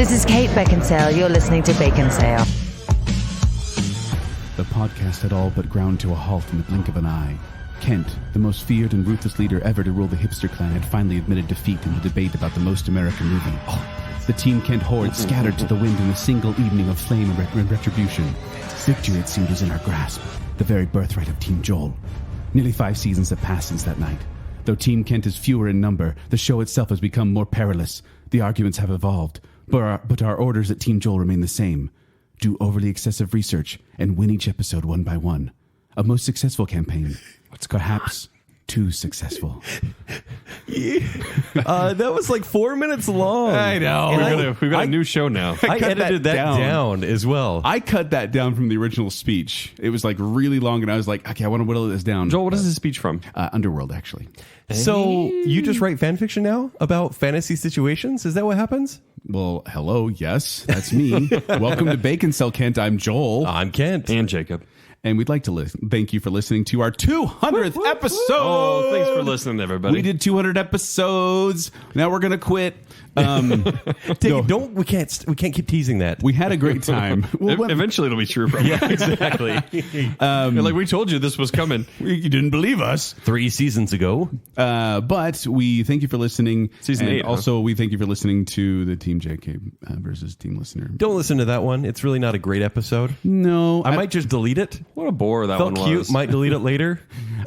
This is Kate Beckinsale. You're listening to Baconsale. The podcast had all but ground to a halt in the blink of an eye. Kent, the most feared and ruthless leader ever to rule the hipster clan, had finally admitted defeat in the debate about the most American movie. The Team Kent horde scattered to the wind in a single evening of flame and retribution. Victory, it seemed, was in our grasp, the very birthright of Team Joel. Nearly 5 seasons have passed since that night. Though Team Kent is fewer in number, the show itself has become more perilous. The arguments have evolved, but our orders at Team Joel remain the same. Do overly excessive research and win each episode one by one. A most successful campaign. Perhaps too successful. That was like 4 minutes long. I know. We've got a new show now. I edited that down as well. I cut that down from the original speech. It was like really long, and I was like, okay, I want to whittle this down. Joel, what is this speech from? Underworld, actually. So you just write fan fiction now about fantasy situations? Is that what happens? Well, hello, yes, that's me. Welcome to Baconsale, Kent. I'm Joel. I'm Kent. And Jacob. And we'd like to thank you for listening to our 200th episode. Oh, thanks for listening, everybody. We did 200 episodes. Now we're gonna quit. We can't keep teasing that. We had a great time. Eventually, it'll be true. Probably. Yeah, exactly. Like we told you, this was coming. You didn't believe us 3 seasons ago. But we thank you for listening. Season 8. Also, we thank you for listening to the Team JK versus Team Listener. Don't listen to that one. It's really not a great episode. No, I might just delete it. What a bore that Felt one cute. was. Might delete it later.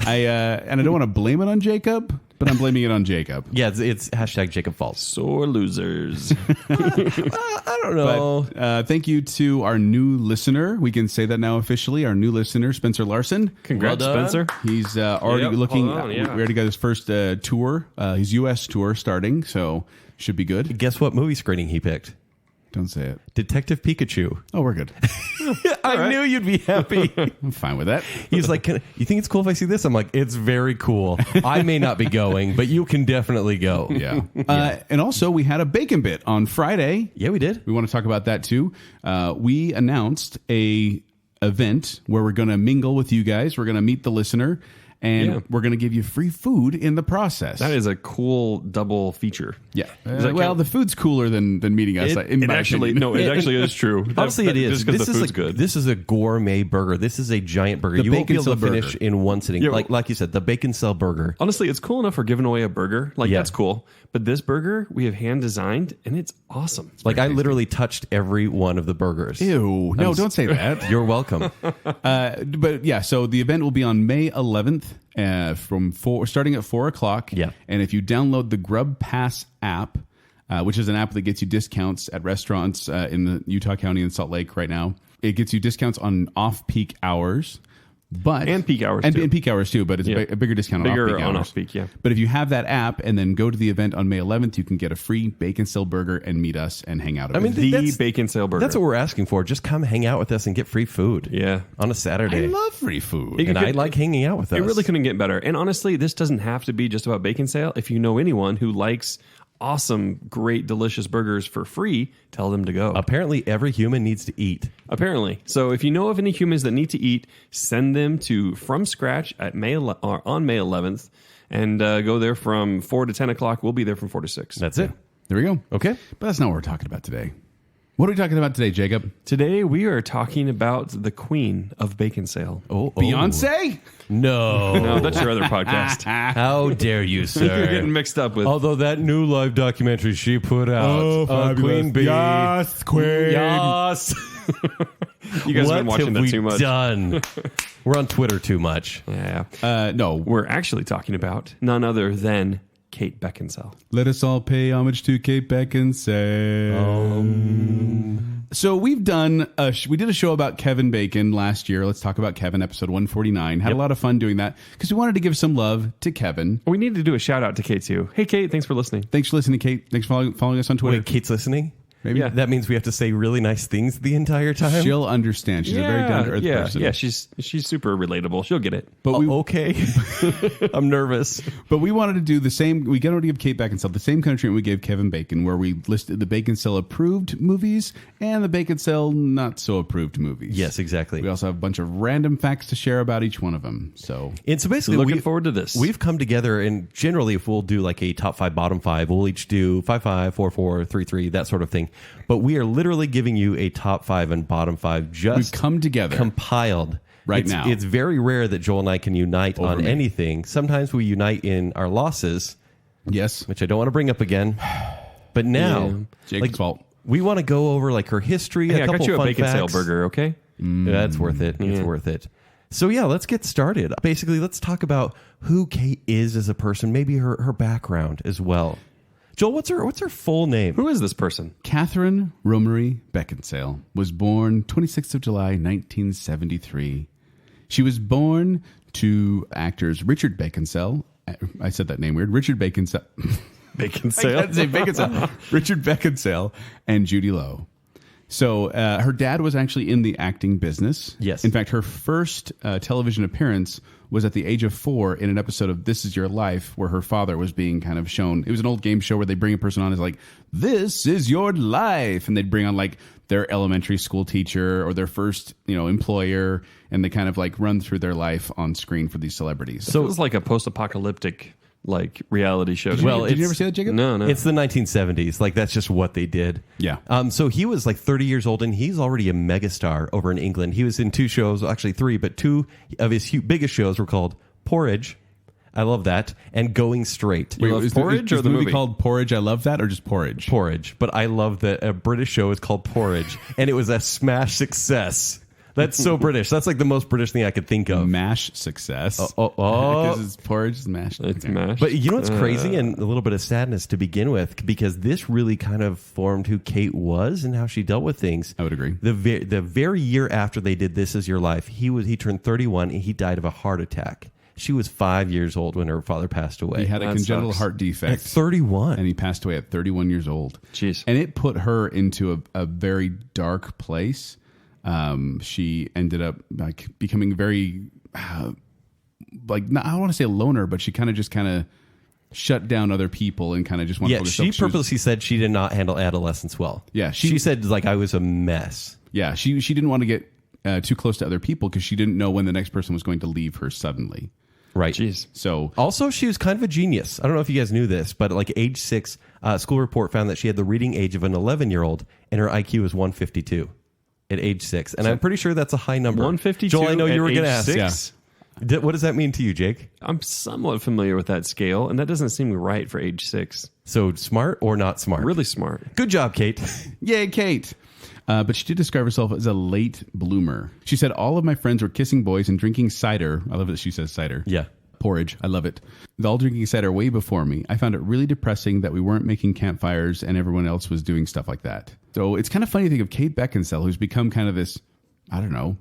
And I don't want to blame it on Jacob, but I'm blaming it on Jacob. Yeah, it's hashtag Jacob False. Sore losers. I don't know. But, thank you to our new listener. We can say that now officially. Our new listener, Spencer Larson. Congrats, Well done. Spencer. He's already looking. Hold on, yeah. We already got his first tour. His U.S. tour starting, so should be good. Guess what movie screening he picked? Don't say it. Detective Pikachu. Oh, we're good. I knew you'd be happy. I'm fine with that. He's like, you think it's cool if I see this? I'm like, it's very cool. I may not be going, but you can definitely go. Yeah. And also, we had a bacon bit on Friday. Yeah, we did. We want to talk about that too. We announced a event where we're going to mingle with you guys. We're going to meet the listener, and we're going to give you free food in the process. That is a cool double feature. Yeah. that Well, count? the food's cooler than meeting us. It actually is true. Honestly, it is. Just because the is food's good. This is a gourmet burger. This is a giant burger. The You won't be able to Baconsale burger. finish in one sitting. Yeah, like you said, the Baconsale burger. Honestly, it's cool enough for giving away a burger. Like, Yeah. that's cool. But this burger, we have hand designed, and it's awesome. Like, I literally touched every one of the burgers. Ew. No, don't say that. You're welcome. But yeah, so the event will be on May 11th starting at 4 o'clock. Yeah. And if you download the Grub Pass app, which is an app that gets you discounts at restaurants in the Utah County and Salt Lake right now, it gets you discounts on off-peak hours. And peak hours, and, too. and peak hours too, but it's a bigger discount on off-peak hours. off-peak, yeah. But if you have that app and then go to the event on May 11th, you can get a free Baconsale burger and meet us and hang out. I mean, The that's- Baconsale burger. That's what we're asking for. Just come hang out with us and get free food. Yeah. On a Saturday. I love free food. and I like hanging out with us. It really couldn't get better. And honestly, this doesn't have to be just about Baconsale. If you know anyone who likes awesome, great, delicious burgers for free, tell them to go. Apparently, every human needs to eat. Apparently. So if you know of any humans that need to eat, send them to From Scratch at on May 11th and go there from 4 to 10 o'clock. We'll be there from 4 to 6. That's it. There we go. Okay. But that's not what we're talking about today. What are we talking about today, Jacob? Today we are talking about the queen of Baconsale. Oh, Beyonce? No. No, that's your other podcast. How dare you, You're sir? getting mixed up with... Although that new live documentary she put out, Queen Bee. Yes, Queen. Yes. You guys what have been watching have that we too much. done? We're on Twitter too much. Yeah. No. We're actually talking about none other than Kate Beckinsale. Let us all pay homage to Kate Beckinsale. So we've done we did a show about Kevin Bacon last year. Let's talk about Kevin, episode 149. Had a lot of fun doing that because we wanted to give some love to Kevin. We need to do a shout out to Kate too. Hey Kate, thanks for listening. Thanks for listening, Kate. Thanks for following us on Twitter. Wait, Kate's listening? Maybe Yeah. That means we have to say really nice things the entire time? She'll understand. She's a very down-to-earth person. Yeah, she's super relatable. She'll get it. But okay. I'm nervous. But we wanted to do the same. We got to give Kate Beckinsale the same country we gave Kevin Bacon, where we listed the Baconsale approved movies and the Baconsale not so approved movies. Yes, exactly. We also have a bunch of random facts to share about each one of them. So And so basically, Looking forward to this. We've come together, and generally, if we'll do like a top 5, bottom 5, we'll each do 5, 5, 4, 4, 3, 3, that sort of thing. anything. But we are literally giving you a top 5 and bottom 5 just We've come together. compiled now. It's very rare that Joel and I can unite on anything. Sometimes we unite in our losses. Yes. Which I don't want to bring up again. But now, Jake's fault. We want to go over like her history. Hey, a I couple got you a fun Baconsale facts. burger, okay? That's worth it. It's worth it. So yeah, let's get started. Basically, let's talk about who Kate is as a person, maybe her background as well. Joel, what's her full name? Who is this person? Catherine Romery Beckinsale was born 26th of July, 1973. She was born to actors Richard Baconsale. I said that name weird. Richard Baconsale. Baconsale? I can't say Baconsale. Richard Beckinsale and Judy Lowe. So her dad was actually in the acting business. Yes. In fact, her first television appearance was at the age of 4 in an episode of This Is Your Life, where her father was being kind of shown. It was an old game show where they bring a person on as like, this is your life. And they'd bring on like their elementary school teacher or their first, employer. And they kind of like run through their life on screen for these celebrities. So it was like a post-apocalyptic like reality show. Did you ever see that, Jacob? No. It's the 1970s. Like that's just what they did. Yeah. So he was like 30 years old, and he's already a megastar over in England. He was in 2 shows, actually 3, but 2 of his biggest shows were called Porridge. I love that, and Going Straight. You love Porridge or the movie called Porridge? I love that, or just Porridge? Porridge, but I love that a British show is called Porridge, and it was a smash success. That's so British. That's like the most British thing I could think of. MASH success. Oh. Because Porridge is MASH. It's Okay. mashed. But you know what's crazy and a little bit of sadness to begin with, because this really kind of formed who Kate was and how she dealt with things. I would agree. The very year after they did This Is Your Life, he turned 31 and he died of a heart attack. She was 5 years old when her father passed away. He had a That congenital sucks. heart defect. At 31. And he passed away at 31 years old. Jeez. And it put her into a very dark place. She ended up like becoming very, I don't want to say a loner, but she kind of shut down other people and kind of just wanted to focus she herself. purposely said she did not handle adolescence well. Yeah, she said like I was a mess. Yeah, she didn't want to get too close to other people because she didn't know when the next person was going to leave her suddenly. Right. Jeez. So also, she was kind of a genius. I don't know if you guys knew this, but like age 6, school report found that she had the reading age of an 11-year-old and her IQ was 152 at age 6. And I'm pretty sure that's a high number. 152 Joel, I know you were at going to age ask. 6? Yeah. What does that mean to you, Jake? I'm somewhat familiar with that scale, and that doesn't seem right for age 6. So smart or not smart? Really smart. Good job, Kate. yay, Kate. But she did describe herself as a late bloomer. She said, all of my friends were kissing boys and drinking cider. I love that she says cider. Yeah. Porridge. I love it. They're all drinking cider way before me. I found it really depressing that we weren't making campfires and everyone else was doing stuff like that. So it's kind of funny to think of Kate Beckinsale, who's become kind of this, I don't know,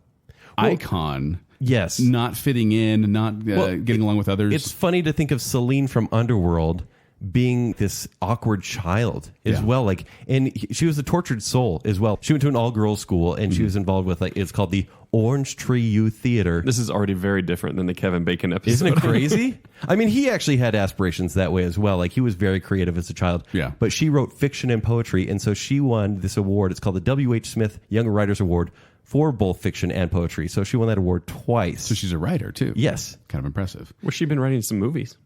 icon. Yes. Not fitting in, not getting along with others. It's funny to think of Celine from Underworld being this awkward child as Yeah. well. Like, and she was a tortured soul as well. She went to an all-girls school and she was involved with it's called the Orange Tree Youth Theater. This is already very different than the Kevin Bacon episode. Isn't it crazy? I mean, he actually had aspirations that way as well. Like, he was very creative as a child. Yeah. But she wrote fiction and poetry, and so she won this award. It's called the W.H. Smith Young Writers Award for both fiction and poetry. So she won that award twice. so she's a writer, too. Yes. Kind of impressive. Well, she's been writing some movies.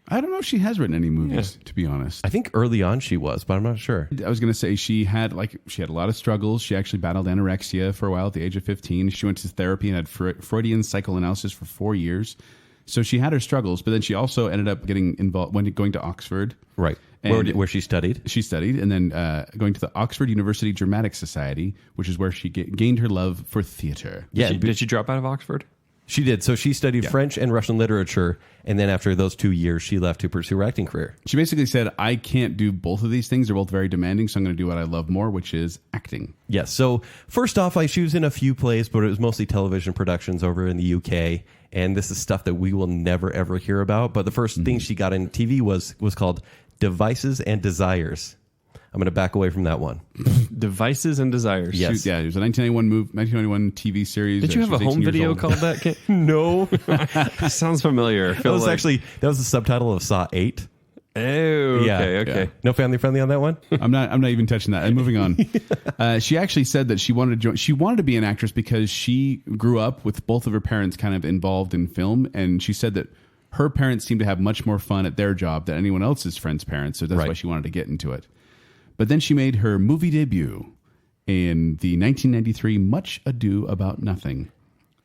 I don't know if she has written any movies, to be honest. I think early on she was, but I'm not sure. I was going to say she had a lot of struggles. She actually battled anorexia for a while at the age of 15. She went to therapy and had Freudian psychoanalysis for 4 years. So she had her struggles, but then she also ended up getting involved going to Oxford. Right. And Where she studied. She studied, and then going to the Oxford University Dramatic Society, which is where she gained her love for theater. Yeah. Did she drop out of Oxford? She did. So she studied French and Russian literature, and then after those 2 years, she left to pursue her acting career. She basically said, I can't do both of these things. They're both very demanding, so I'm going to do what I love more, which is acting. Yes. So first off, she was in a few plays, but it was mostly television productions over in the UK. And this is stuff that we will never, ever hear about. But the first thing she got in TV was called Devices and Desires. I'm going to back away from that one. Devices and Desires. Yes. Yeah, it was a 1991 TV series. Did you have a home video called that? Kid? No. Sounds familiar. I That feel was like- that was the subtitle of Saw 8. Oh, okay, okay. yeah. No family friendly on that one? I'm not even touching that. I'm moving on. She actually said that she wanted to be an actress because she grew up with both of her parents kind of involved in film, and she said that her parents seemed to have much more fun at their job than anyone else's friends' parents, so that's Right. why she wanted to get into it. But then she made her movie debut in the 1993 Much Ado About Nothing.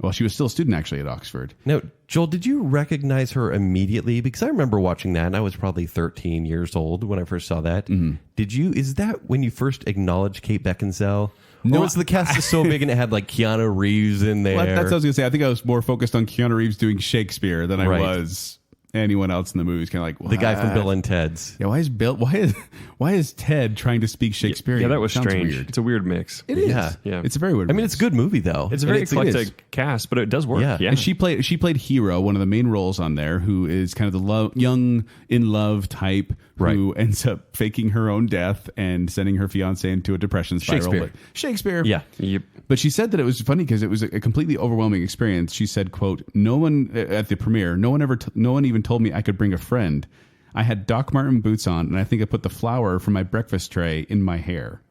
Well, she was still a student, actually, at Oxford. Now, Joel, did you recognize her immediately? Because I remember watching that, and I was probably 13 years old when I first saw that. Mm-hmm. Did you? Is that when you first acknowledged Kate Beckinsale? No, or was the cast just so big and it had like Keanu Reeves in there? Well, that's what I was going to say. I think I was more focused on Keanu Reeves doing Shakespeare than I was anyone else in the movie. It's kind of like, what? The guy from Bill and Ted's. Yeah, why is Ted trying to speak Shakespearean? Yeah, that was strange. Weird. It's a weird mix. It is. Yeah. It's a very weird I mean, mix. it's a good movie, though. It's a very It is. eclectic cast, but it does work. Yeah. Yeah. And she played Hero, one of the main roles on there, who is kind of the young in love type who ends up faking her own death and sending her fiance into a depression spiral. Shakespeare. Yeah. Yep. But she said that it was funny because it was a completely overwhelming experience. She said, quote, no one at the premiere, no one even told me I could bring a friend. I had Doc Marten boots on, and I think I put the flour from my breakfast tray in my hair.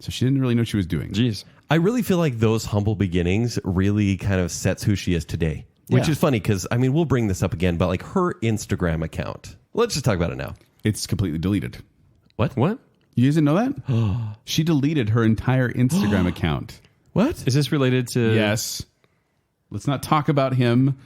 So she didn't really know what she was doing. Jeez. I really feel like those humble beginnings really kind of sets who she is today. Which is funny because, I mean, we'll bring this up again, but like her Instagram account. Let's just talk about it now. It's completely deleted. What? You guys didn't know that? She deleted her entire Instagram account. What? Is this related to... Yes. Let's not talk about him,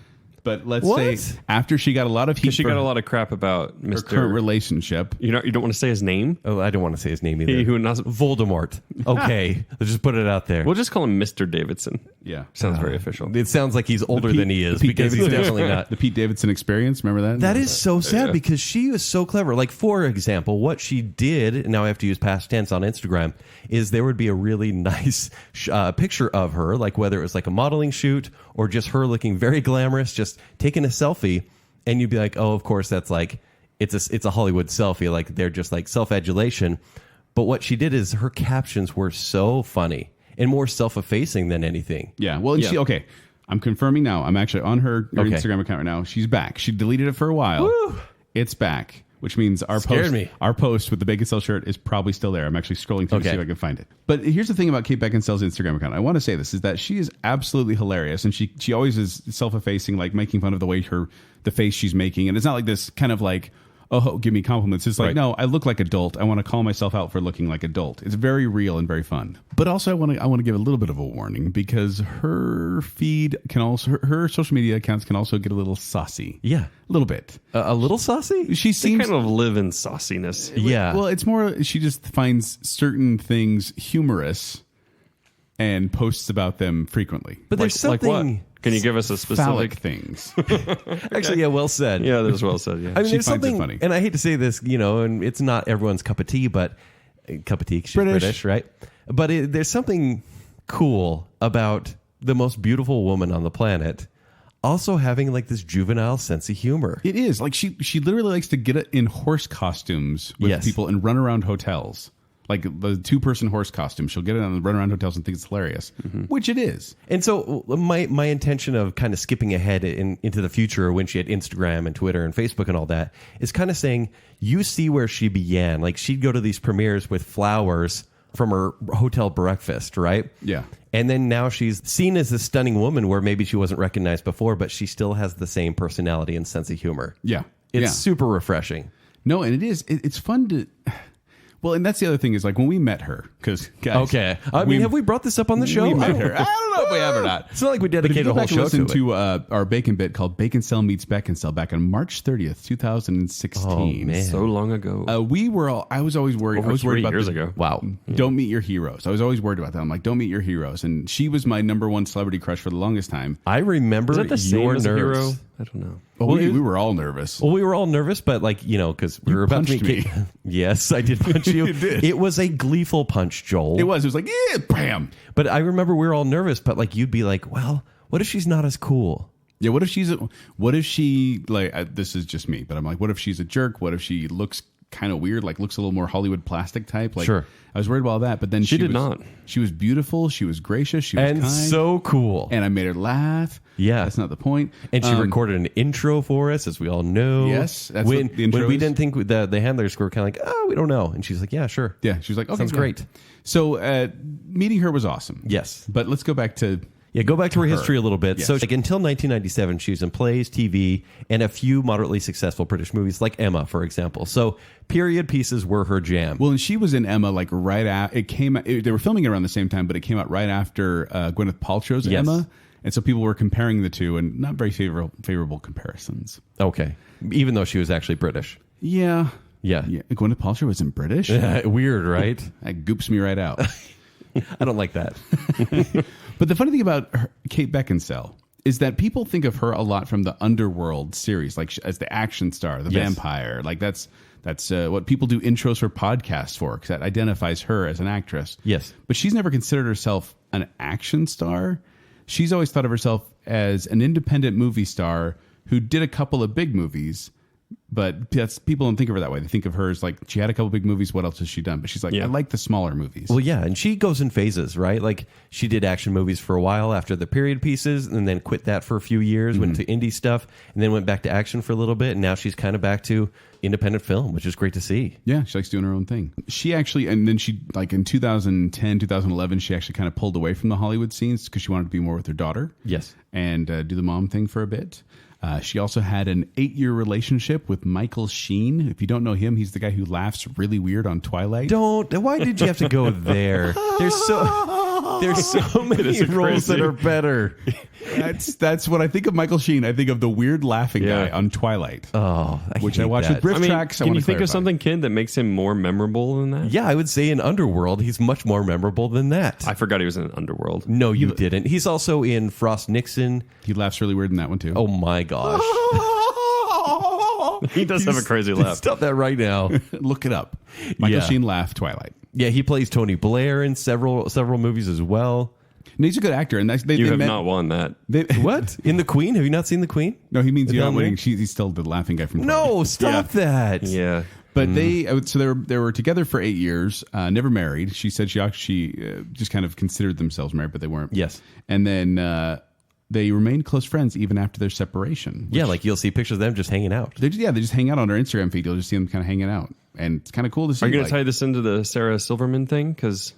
but let's say after she got a lot of heat Because she for got a lot of crap about her Mr. current relationship. You don't want to say his name? Oh, I don't want to say his name either. He who not... Voldemort. Okay. Let's just put it out there. We'll just call him Mr. Davidson. Yeah. Sounds very official. It sounds like he's older than he is the Pete because he's Davidson- definitely not. The Pete Davidson experience, remember that? That is so sad because she was so clever. Like, for example, what she did, and now I have to use past tense on Instagram, is there would be a really nice picture of her, like whether it was like a modeling shoot or just her looking very glamorous, just taking a selfie, and you'd be like, oh, of course, that's like, it's a Hollywood selfie. Like, they're just like self-adulation. But what she did is her captions were so funny and more self-effacing than anything. Yeah. Well, and okay. I'm confirming now. I'm actually on her Instagram account right now. She's back. She deleted it for a while. Woo! It's back, which means our post with the Baconsale shirt is probably still there. I'm actually scrolling through to see if I can find it. But here's the thing about Kate Beckinsale's Instagram account. I want to say this is that she is absolutely hilarious, and she always is self-effacing, like making fun of the face she's making, and it's not like this kind of like, oh, give me compliments. It's like, no, I look like adult. I want to call myself out for looking like adult. It's very real and very fun. But also, I want to give a little bit of a warning because her feed can also, her social media accounts can also get a little saucy. Yeah. A little bit. A little saucy? She They seems kind of live in sauciness. Yeah. Well, it's more she just finds certain things humorous and posts about them frequently. But there's Like what? something... Can you give us a Phallic specific... things. Actually, yeah, well said. Yeah, that was well said. Yeah. I mean, She there's finds it something, funny. and I hate to say this, and it's not everyone's cup of tea, but cup of tea, 'cause she's British, right? But there's something cool about the most beautiful woman on the planet also having like this juvenile sense of humor. It is like she literally likes to get in horse costumes with people and run around hotels. Like the 2-person horse costume, she'll get it on and run around hotels and think it's hilarious, which it is. And so my intention of kind of skipping ahead into the future when she had Instagram and Twitter and Facebook and all that is kind of saying, you see where she began. Like she'd go to these premieres with flowers from her hotel breakfast, right? Yeah. And then now she's seen as a stunning woman where maybe she wasn't recognized before, but she still has the same personality and sense of humor. Yeah. It's super refreshing. No, and it is. It's fun to... Well, and that's the other thing is like when we met her, because guys, Okay. I mean, have we brought this up on the show? We met her. I don't know if we have or not. It's not like we But if you dedicated go a whole back and show listen to it. to our Bacon bit called Baconsale Meets Beckinsale back on March 30th, 2016. Oh, man. So long ago. We were all. I was always worried. Over I was worried 3 about years ago. Wow. Don't meet your heroes. I was always worried about that. I'm like, don't meet your heroes. And she was my number one celebrity crush for the longest time. I remember Is that the same your as a nerves. hero? I don't know. Well, we were all nervous. Well, we were all nervous, but like, because we were about to meet punched me. Kate. Yes, I did punch you. You did. It was a gleeful punch, Joel. It was like, yeah, bam. But I remember we were all nervous, but like you'd be like, well, what if she's not as cool? Yeah, what if she like, this is just me, but I'm like, what if she's a jerk? What if she looks kind of weird, like looks a little more Hollywood plastic type? Like, Sure. I was worried about that, but then She did not. She was beautiful. She was gracious. She was And kind. so cool. And I made her laugh. Yeah. That's not the point. And she recorded an intro for us, as we all know. Yes, that's when, what the intro when we is. didn't think the handlers were kind of like, oh, we don't know. And she's like, yeah, sure. Yeah, she was like, okay, Sounds yeah. great. So meeting her was awesome. Yes. But let's go back to Yeah, go back to her history a little bit. Yes. So, like, until 1997, she was in plays, TV, and a few moderately successful British movies, like Emma, for example. So, period pieces were her jam. Well, and she was in Emma like right after it came. They were filming it around the same time, but it came out right after Gwyneth Paltrow's Yes. Emma, and so people were comparing the two, and not very favorable comparisons. Okay, even though she was actually British. Yeah. Yeah. Gwyneth Paltrow wasn't British. Weird, right? That goops me right out. I don't like that. But the funny thing about Kate Beckinsale is that people think of her a lot from the Underworld series, like as the action star, the vampire. Like that's what people do intros for podcasts for, because that identifies her as an actress. Yes. But she's never considered herself an action star. She's always thought of herself as an independent movie star who did a couple of big movies. But people don't think of her that way. They think of her as like, she had a couple big movies. What else has she done? But she's like, I like the smaller movies. Well, yeah, and she goes in phases, right? Like, she did action movies for a while after the period pieces, and then quit that for a few years, went to indie stuff, and then went back to action for a little bit, and now she's kind of back to independent film, which is great to see. Yeah, she likes doing her own thing. She actually, and then she, like in 2010, 2011, she actually kind of pulled away from the Hollywood scenes because she wanted to be more with her daughter. Yes. And do the mom thing for a bit. She also had an 8-year relationship with Michael Sheen. If you don't know him, he's the guy who laughs really weird on Twilight. Why did you have to go there? There's so many roles that are better. That's what I think of Michael Sheen. I think of the weird laughing guy on Twilight. Oh, which I watch with Riff Tracks. Can you think of something, Ken, that makes him more memorable than that? Yeah, I would say in Underworld, he's much more memorable than that. I forgot he was in Underworld. No, you didn't. He's also in Frost Nixon. He laughs really weird in that one too. Oh my gosh. He does have a crazy laugh. Stop that right now. Look it up. Michael Sheen laugh Twilight. Yeah, he plays Tony Blair in several movies as well. And he's a good actor. And they You have met, not won that. What? In The Queen? Have you not seen The Queen? No, he means you're not Without winning. me? He's still the laughing guy from Twilight. No, stop that. Yeah. But they were together for 8 years, never married. She said she actually just kind of considered themselves married, but they weren't. Yes. And then they remained close friends even after their separation. Yeah, like you'll see pictures of them just hanging out. They just hang out on their Instagram feed. You'll just see them kind of hanging out, and it's kind of cool to see. Are you going to tie this into the Sarah Silverman thing? Because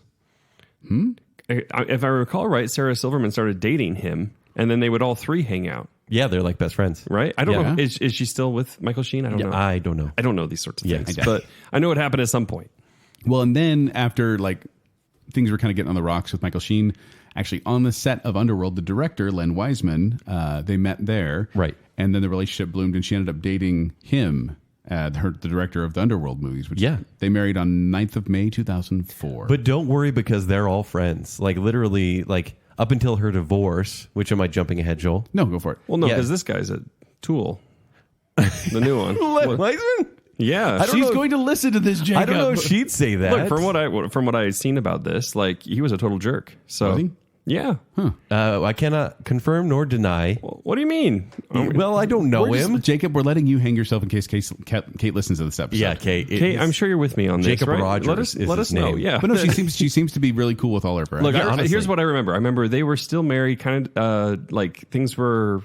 if I recall right, Sarah Silverman started dating him, and then they would all three hang out. Yeah, they're like best friends. Right? I don't Yeah. know. Is she still with Michael Sheen? I don't know. I don't know. I don't know these sorts of Yeah, things, I but I know it happened at some point. Well, and then after like things were kind of getting on the rocks with Michael Sheen, actually on the set of Underworld, the director Len Wiseman, they met there, Right. And then the relationship bloomed, and she ended up dating him, the director of the Underworld movies. Which they married on 9th of May 2004. But don't worry, because they're all friends. Like literally, like up until her divorce. Which am I jumping ahead, Joel? No, go for it. Well, no, Yeah. because this guy's a tool. The new one. Len Wiseman? Yeah. I don't She's know- going to listen to this, Jacob. I don't know if she'd say that. Look, from what I had seen about this, like he was a total jerk. So Was he? yeah. I cannot confirm nor deny. What do you mean? Well, I don't know him. Jacob, we're letting you hang yourself in case Kate listens to this episode. Yeah, Kate. Kate, I'm sure you're with me on this. Jacob right? Rogers is let his us know. name. Yeah, But no, she seems to be really cool with all her friends. Look, Yeah, honestly. here's what I remember. I remember they were still married, kind of like things were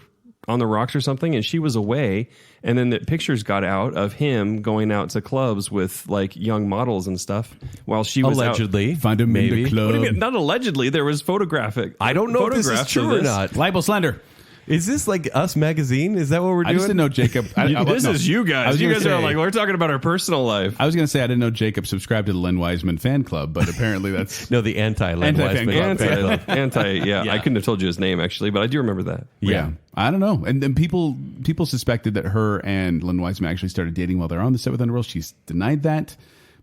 on the rocks or something, and she was away. And then the pictures got out of him going out to clubs with like young models and stuff while she was Allegedly. Find him in maybe. the club. What do you mean? Not allegedly. There was photographic. I don't know if this is photographs true of or this. not. Libel slander. Is this like Us Magazine? Is that what we're doing? I just didn't know Jacob. This is you I guys. was You gonna guys are say- like, we're talking about our personal life. I was going to say I didn't know Jacob subscribed to the Len Wiseman fan club, but apparently that's No, the anti-Len Anti-fan Wiseman. club. Yeah, I couldn't have told you his name actually, but I do remember that. yeah. I don't know. And then people suspected that her and Len Wiseman actually started dating while they're on the set with Underworld. She's denied that,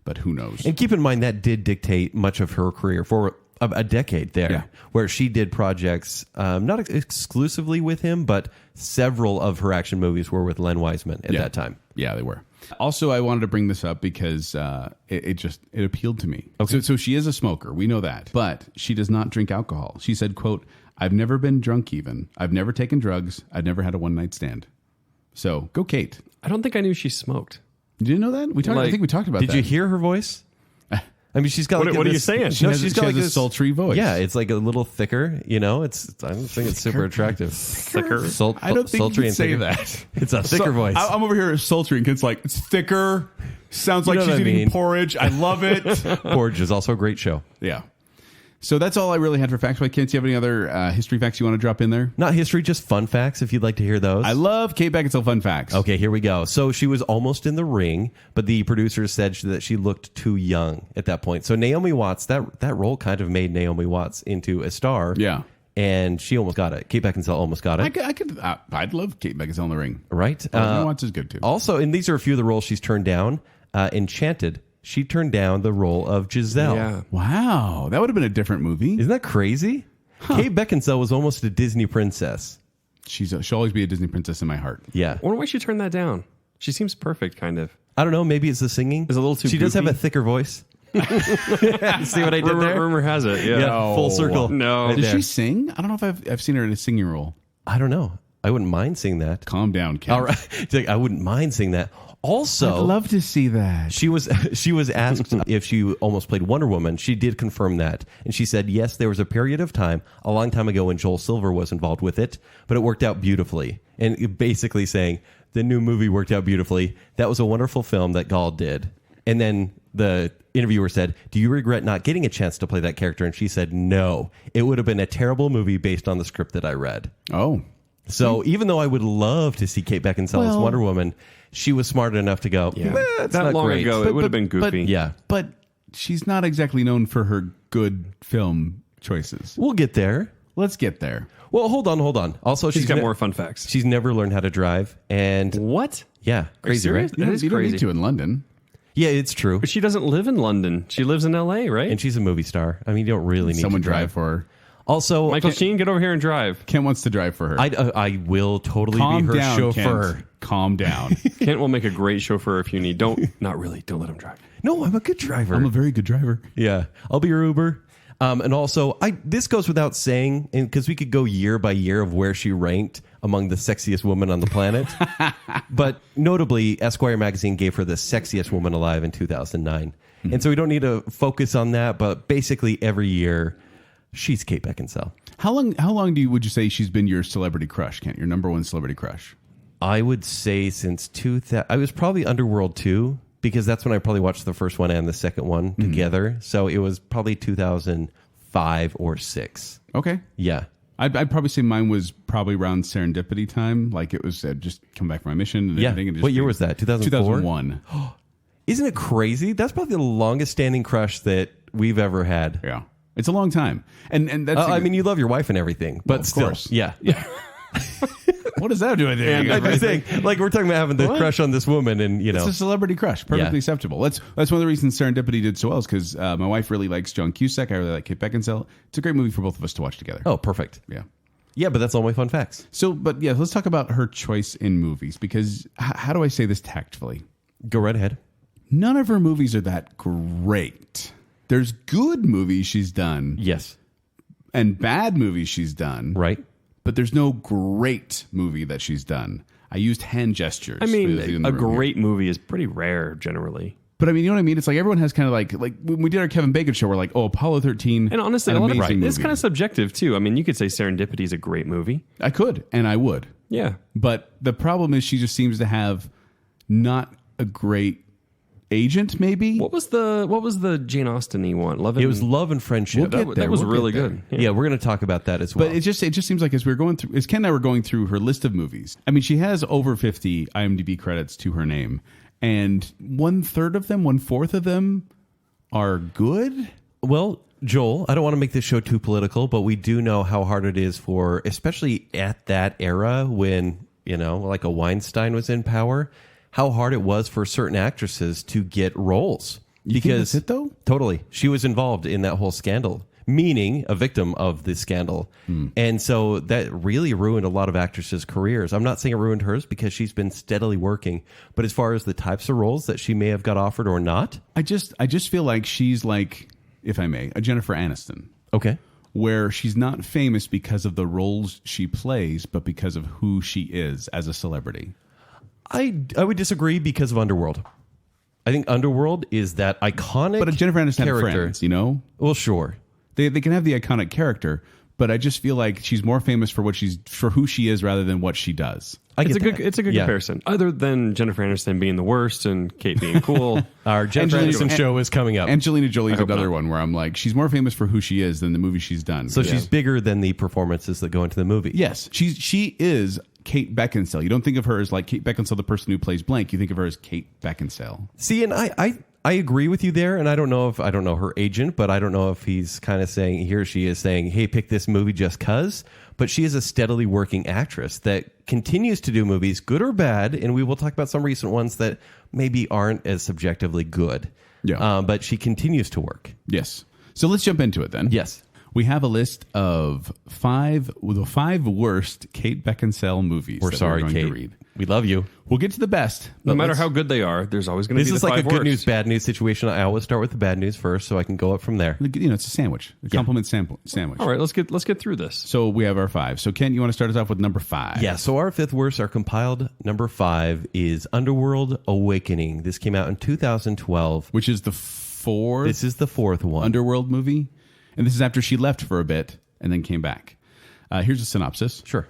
but who knows? And keep in mind that did dictate much of her career for a decade there, Yeah. where she did projects not exclusively with him, but several of her action movies were with Len Wiseman at that time. Yeah, they were. Also, I wanted to bring this up because it appealed to me. Okay. So she is a smoker. We know that. But she does not drink alcohol. She said, quote, "I've never been drunk even. I've never taken drugs. I've never had a one-night stand." So go, Kate. I don't think I knew she smoked. You didn't know that? I think we talked about Did that. you hear her voice? I mean, she's got. What are you saying? She has got a sultry voice. Yeah, it's like a little thicker. You know, I don't think it's super attractive. Thicker, I don't think sultry you and can say thicker. that. It's a thicker voice. I'm over here sultry, and Kate's like, it's thicker. Sounds like know she's what I eating mean. porridge. I love it. Porridge is also a great show. Yeah. So that's all I really had for facts. Why can't you have any other history facts you want to drop in there? Not history, just fun facts if you'd like to hear those. I love Kate Beckinsale fun facts. Okay, here we go. So she was almost in the ring, but the producers said that she looked too young at that point. So Naomi Watts, that role kind of made Naomi Watts into a star. Yeah. And she almost got it. Kate Beckinsale almost got it. I'd love Kate Beckinsale in the ring. Right? Naomi Watts is good too. Also, and these are a few of the roles she's turned down. Enchanted. She turned down the role of Giselle. Yeah. Wow, that would have been a different movie. Isn't that crazy? Kate Beckinsale was almost a Disney princess. She'll always be a Disney princess in my heart. Yeah. I wonder why she turned that down. She seems perfect, kind of. I don't know. Maybe it's the singing. It's a little too She does have goofy. a thicker voice. See what I did there? Rumor has it. Yeah. Yeah, full circle. No. Right Does there. she sing? I don't know if I've seen her in a singing role. I don't know. I wouldn't mind seeing that. Calm down, Ken. All right. She's like, I wouldn't mind seeing that. Also, I'd love to see that. she was asked if she almost played Wonder Woman. She did confirm that. And she said, yes, there was a period of time, a long time ago, when Joel Silver was involved with it, but it worked out beautifully. And basically saying, the new movie worked out beautifully. That was a wonderful film that Gall did. And then the interviewer said, do you regret not getting a chance to play that character? And she said, no. It would have been a terrible movie based on the script that I read. Oh. So even though I would love to see Kate Beckinsale as Wonder Woman, she was smart enough to go, Yeah. it's That not long great. ago, it would have been goofy. Yeah. But she's not exactly known for her good film choices. We'll get there. Let's get there. Well, hold on. Also, She's got more fun facts. She's never learned how to drive. And What? yeah, crazy, serious? right? That is You don't crazy. need to in London. Yeah, it's true. But she doesn't live in London. She lives in L.A., right? And she's a movie star. I mean, you don't really need Someone to drive for her. Also, Michael Sheen, get over here and drive. Kent wants to drive for her. I will totally Calm be her down, chauffeur. Kent. Calm down. Kent will make a great chauffeur if you need. Not really. Don't let him drive. No, I'm a good driver. I'm a very good driver. Yeah, I'll be your Uber. And also, this goes without saying, because we could go year by year of where she ranked among the sexiest women on the planet. But notably, Esquire magazine gave her the sexiest woman alive in 2009. And so we don't need to focus on that. But basically, every year, she's Kate Beckinsale. How long would you say she's been your celebrity crush, Kent? Your number one celebrity crush? I would say since 2000. I was probably Underworld 2. Because that's when I probably watched the first one and the second one together. So it was probably 2005 or 6. Okay. Yeah. I'd probably say mine was probably around serendipity time. Like it was just come back from my mission. And Yeah. everything and just What year was that? 2004? 2001. Isn't it crazy? That's probably the longest standing crush that we've ever had. Yeah. It's a long time. And that's... I mean, you love your wife and everything, but of still. course. Yeah. what does that do with anything? I'm just saying, like, we're talking about having the crush on this woman and, you know. It's a celebrity crush. Perfectly Yeah. acceptable. That's one of the reasons Serendipity did so well is because my wife really likes John Cusack. I really like Kate Beckinsale. It's a great movie for both of us to watch together. Oh, perfect. Yeah. Yeah, but that's all my fun facts. So, but yeah, let's talk about her choice in movies because how do I say this tactfully? Go right ahead. None of her movies are that great. There's good movies she's done Yes. and bad movies she's done. Right. But there's no great movie that she's done. I used hand gestures. I for mean, the- in the a room here. great movie is pretty rare generally. But I mean, you know what I mean? It's like everyone has kind of like when we did our Kevin Bacon show, we're like, oh, Apollo 13. And honestly, an a lot of amazing it's movie. kind of subjective too. I mean, you could say Serendipity is a great movie. I could, and I would. Yeah. But the problem is she just seems to have not a great agent, maybe. What was the Jane Austen-y one? Love and, It was Love and Friendship. We'll get there. that was We'll really get there. good. Yeah, we're going to talk about that as well. But it just seems like as Ken and I were going through her list of movies. I mean, she has over 50 IMDb credits to her name, and 1/4 of them are good. Well, Joel, I don't want to make this show too political, but we do know how hard it is for, especially at that era when, you know, like a Weinstein was in power, how hard it was for certain actresses to get roles. You think that's it, though? Totally. She was involved in that whole scandal, meaning a victim of this scandal. And so that really ruined a lot of actresses' careers. I'm not saying it ruined hers because she's been steadily working, but as far as the types of roles that she may have got offered or not. I just feel like she's like, if I may, a Jennifer Aniston. Okay. Where she's not famous because of the roles she plays, but because of who she is as a celebrity. I would disagree because of Underworld. I think Underworld is that iconic But a Jennifer Aniston had character. friends, you know? Well, sure. They can have the iconic character, but I just feel like she's more famous for who she is rather than what she does. get It's a good comparison. Other than Jennifer Aniston being the worst and Kate being cool. Our Jennifer Aniston show is coming up. Angelina Jolie's another one where I'm like, she's more famous for who she is than the movie she's done. So she's bigger than the performances that go into the movie. Yes, she is Kate Beckinsale. You don't think of her as like Kate Beckinsale, the person who plays blank. You think of her as Kate Beckinsale. See, and I agree with you there, and I don't know her agent, but I don't know if he's kind of saying, here she is saying, hey, pick this movie just cuz. But she is a steadily working actress that continues to do movies, good or bad, and we will talk about some recent ones that maybe aren't as subjectively good. Yeah. But she continues to work. Yes. So let's jump into it then. Yes. We have a list of the five worst Kate Beckinsale movies. We're sorry, going Kate. to read. We love you. We'll get to the best. No matter how good they are, there's always going to be This the is like five a good worst. news, bad news situation. I always start with the bad news first, so I can go up from there. You know, it's a sandwich. A compliment sandwich. All right, let's get through this. So we have our five. So Ken, you want to start us off with number 5? Yeah, so our fifth worst, our compiled number 5 is Underworld Awakening. This came out in 2012. Which is the fourth This is the fourth one. Underworld movie. And this is after she left for a bit and then came back. Here's a synopsis. Sure.